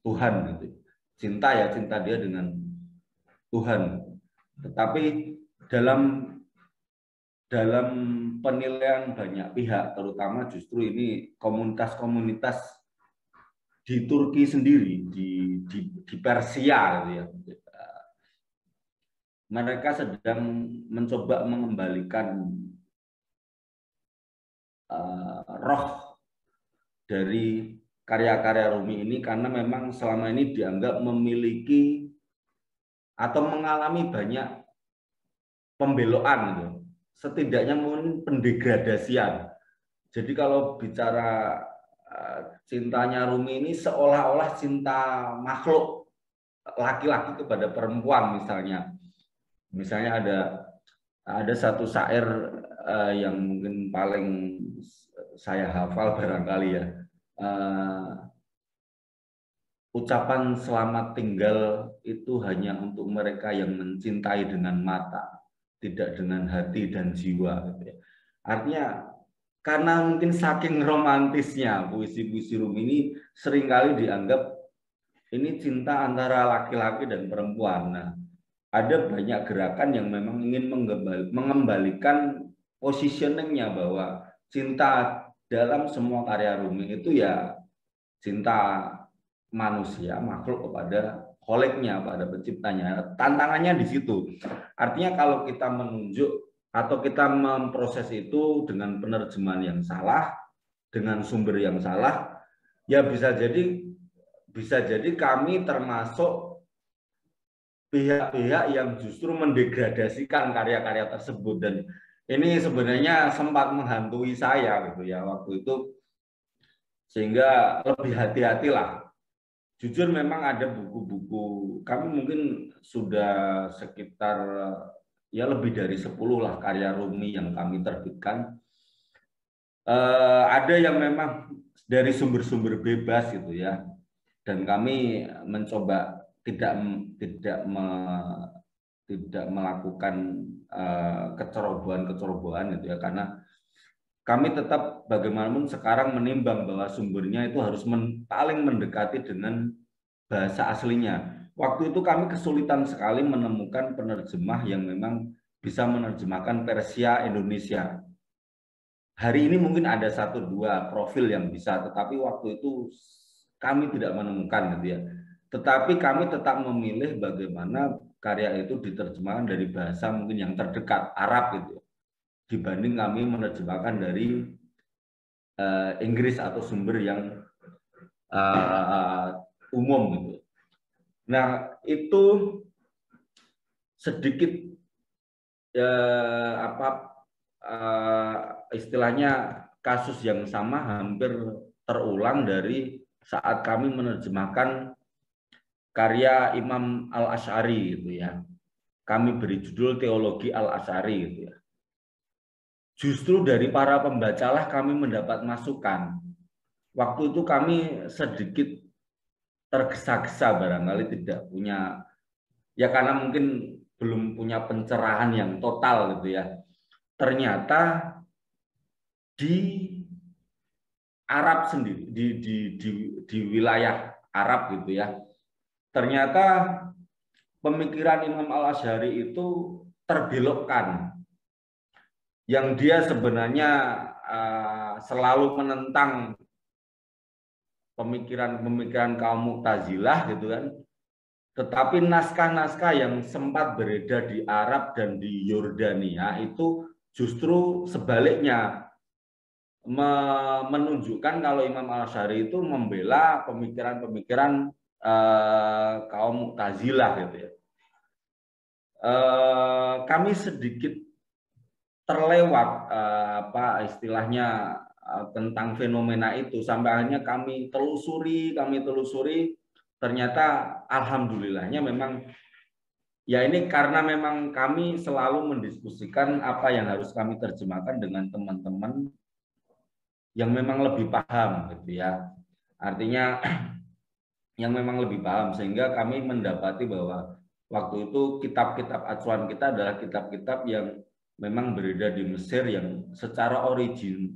Tuhan gitu. Cinta ya cinta dia dengan Tuhan. Tetapi dalam penilaian banyak pihak, terutama justru ini komunitas-komunitas di Turki sendiri, di Persia gitu ya. Mereka sedang mencoba mengembalikan roh dari karya-karya Rumi ini karena memang selama ini dianggap memiliki atau mengalami banyak pembelokan gitu. Setidaknya mungkin pendegradasian. Jadi kalau bicara cintanya Rumi ini seolah-olah cinta makhluk laki-laki kepada perempuan misalnya. Misalnya ada satu syair yang mungkin paling saya hafal barangkali ya. Ucapan selamat tinggal itu hanya untuk mereka yang mencintai dengan mata, tidak dengan hati dan jiwa. Artinya karena mungkin saking romantisnya puisi-puisi Rumi ini seringkali dianggap ini cinta antara laki-laki dan perempuan. Nah, ada banyak gerakan yang memang ingin mengembalikan positioningnya bahwa cinta dalam semua karya Rumi itu ya cinta manusia, makhluk kepada kholiknya, pada penciptanya. Tantangannya di situ. Artinya kalau kita menunjuk atau kita memproses itu dengan penerjemahan yang salah, dengan sumber yang salah, ya bisa jadi kami termasuk pihak-pihak yang justru mendegradasikan karya-karya tersebut. Dan ini sebenarnya sempat menghantui saya gitu ya waktu itu, sehingga lebih hati-hatilah. Jujur memang ada buku-buku, kami mungkin sudah sekitar ya lebih dari 10 lah karya Rumi yang kami terbitkan. Ada yang memang dari sumber-sumber bebas gitu ya, dan kami mencoba tidak melakukan kecerobohan gitu ya, karena kami tetap bagaimanapun sekarang menimbang bahwa sumbernya itu harus paling mendekati dengan bahasa aslinya. Waktu itu kami kesulitan sekali menemukan penerjemah yang memang bisa menerjemahkan Persia Indonesia. Hari ini mungkin ada 1-2 profil yang bisa, tetapi waktu itu kami tidak menemukan gitu ya. Tetapi kami tetap memilih bagaimana karya itu diterjemahkan dari bahasa mungkin yang terdekat, Arab gitu ya, dibanding kami menerjemahkan dari Inggris atau sumber yang umum gitu. Nah, itu sedikit istilahnya kasus yang sama hampir terulang dari saat kami menerjemahkan karya Imam Al-Asy'ari gitu ya. Kami beri judul Teologi Al-Asy'ari gitu ya. Justru dari para pembacalah kami mendapat masukan. Waktu itu kami sedikit tergesa-gesa barangkali tidak punya, ya karena mungkin belum punya pencerahan yang total gitu ya. Ternyata di Arab sendiri di wilayah Arab gitu ya. Ternyata pemikiran Imam Al-Asy'ari itu terbelokkan. Yang dia sebenarnya selalu menentang pemikiran kaum Mu'tazilah gitu kan. Tetapi naskah-naskah yang sempat beredar di Arab dan di Yordania itu justru sebaliknya menunjukkan kalau Imam Al-Asy'ari itu membela pemikiran-pemikiran kaum Mu'tazilah gitu ya. Kami sedikit terlewat apa istilahnya tentang fenomena itu sampai akhirnya kami telusuri ternyata alhamdulillahnya memang ya ini karena memang kami selalu mendiskusikan apa yang harus kami terjemahkan dengan teman-teman yang memang lebih paham gitu ya. Artinya yang memang lebih paham sehingga kami mendapati bahwa waktu itu kitab-kitab acuan kita adalah kitab-kitab yang memang beredar di Mesir yang secara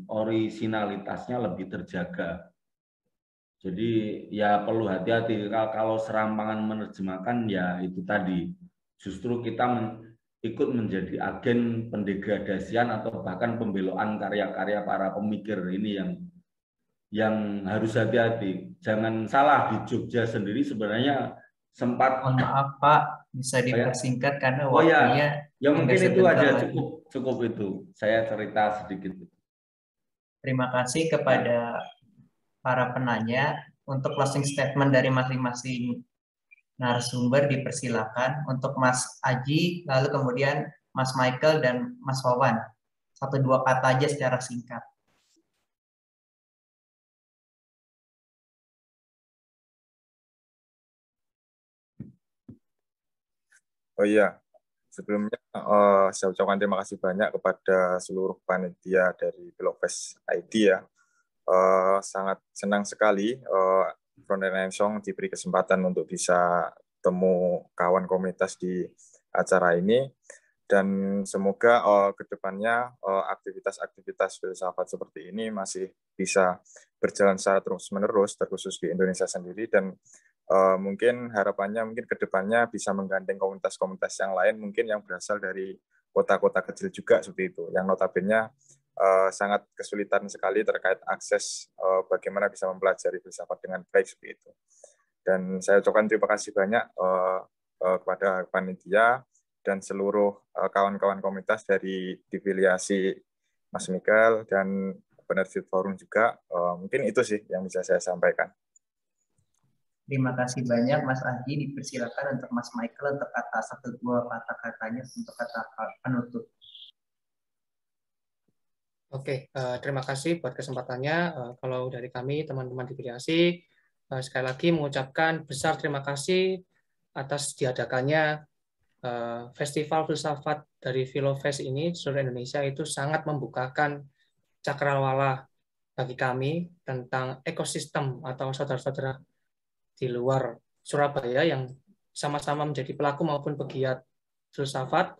originalitasnya lebih terjaga. Jadi ya perlu hati-hati kalau serampangan menerjemahkan ya itu tadi. Justru kita ikut menjadi agen pendegradasian atau bahkan pembelokan karya-karya para pemikir ini yang harus hati-hati. Jangan salah, di Jogja sendiri sebenarnya sempat. Mohon maaf Pak, bisa dipersingkat karena oh waktunya. Ya mungkin itu aja lagi. cukup itu. Saya cerita sedikit. Terima kasih kepada para penanya. Untuk closing statement dari masing-masing narasumber dipersilakan. Untuk Mas Aji, lalu kemudian Mas Michael dan Mas Wawan. 1-2 kata aja secara singkat. Oh iya, sebelumnya saya ucapkan terima kasih banyak kepada seluruh panitia dari Pilofest ID ya. Sangat senang sekali Front Line Song diberi kesempatan untuk bisa temu kawan komunitas di acara ini, dan semoga kedepannya aktivitas-aktivitas filsafat seperti ini masih bisa berjalan secara terus-menerus, terkhusus di Indonesia sendiri, dan mungkin harapannya mungkin kedepannya bisa menggandeng komunitas-komunitas yang lain mungkin yang berasal dari kota-kota kecil juga seperti itu, yang notabene sangat kesulitan sekali terkait akses bagaimana bisa mempelajari filsafat dengan baik seperti itu. Dan saya ucapkan terima kasih banyak kepada panitia dan seluruh kawan-kawan komunitas dari diviliasi Mas Michael dan Penerbit Forum juga. Mungkin itu sih yang bisa saya sampaikan. Terima kasih banyak Mas Aji, dipersilakan untuk Mas Michael untuk kata 1-2 kata-katanya untuk kata penutup. Oke, terima kasih buat kesempatannya. Kalau dari kami, teman-teman diviliasi, sekali lagi mengucapkan besar terima kasih atas diadakannya Festival Filsafat dari Filofest ini di seluruh Indonesia. Itu sangat membukakan cakrawala bagi kami tentang ekosistem atau saudara-saudara di luar Surabaya yang sama-sama menjadi pelaku maupun pegiat filsafat.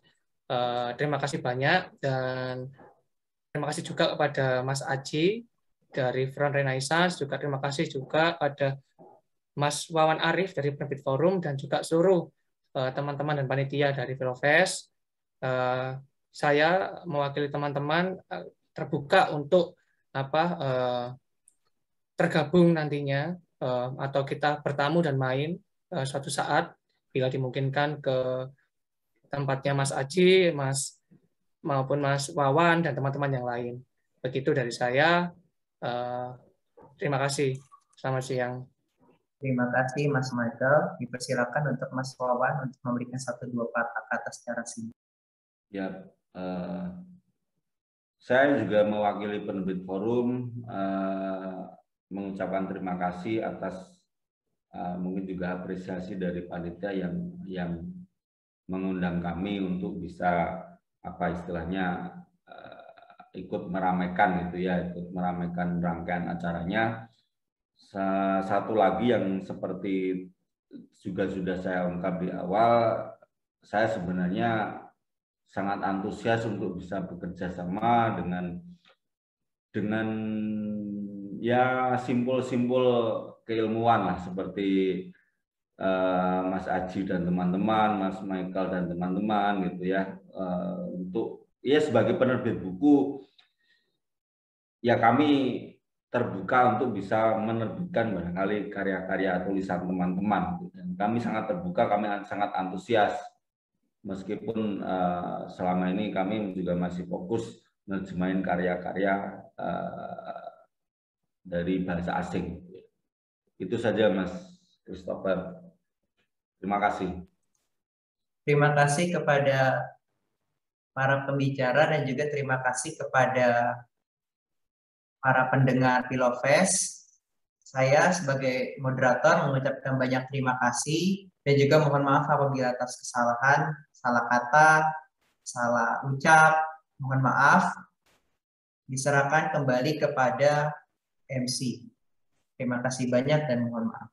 Terima kasih banyak, dan terima kasih juga kepada Mas Aji dari Front Renaissance, juga terima kasih juga pada Mas Wawan Arif dari Penerbit Forum, dan juga seluruh teman-teman dan panitia dari Filofest. Saya mewakili teman-teman terbuka untuk tergabung nantinya atau kita bertamu dan main suatu saat bila dimungkinkan ke tempatnya Mas Aji, maupun Mas Wawan dan teman-teman yang lain. Begitu dari saya. Terima kasih. Selamat siang. Terima kasih Mas Michael. Dipersilakan untuk Mas Wawan untuk memberikan 1-2 kata-kata secara singkat. Ya, saya juga mewakili Penerbit Forum mengucapkan terima kasih atas mungkin juga apresiasi dari panitia yang mengundang kami untuk bisa istilahnya ikut meramaikan gitu ya, ikut meramaikan rangkaian acaranya. Satu lagi yang seperti juga sudah saya ungkap di awal, saya sebenarnya sangat antusias untuk bisa bekerja sama dengan ya simpul-simpul keilmuan lah, seperti Mas Aji dan teman-teman, Mas Michael dan teman-teman gitu ya, untuk ya sebagai penerbit buku ya kami terbuka untuk bisa menerbitkan barangkali karya-karya tulisan teman-teman, dan kami sangat terbuka, kami sangat antusias meskipun selama ini kami juga masih fokus menerjemahin karya-karya dari bahasa asing. Itu saja Mas Christopher. Terima kasih. Terima kasih kepada para pembicara dan juga terima kasih kepada para pendengar Pilofest. Saya sebagai moderator mengucapkan banyak terima kasih dan juga mohon maaf apabila atas kesalahan, salah kata, salah ucap, mohon maaf. Diserahkan kembali kepada MC. Terima kasih banyak dan mohon maaf.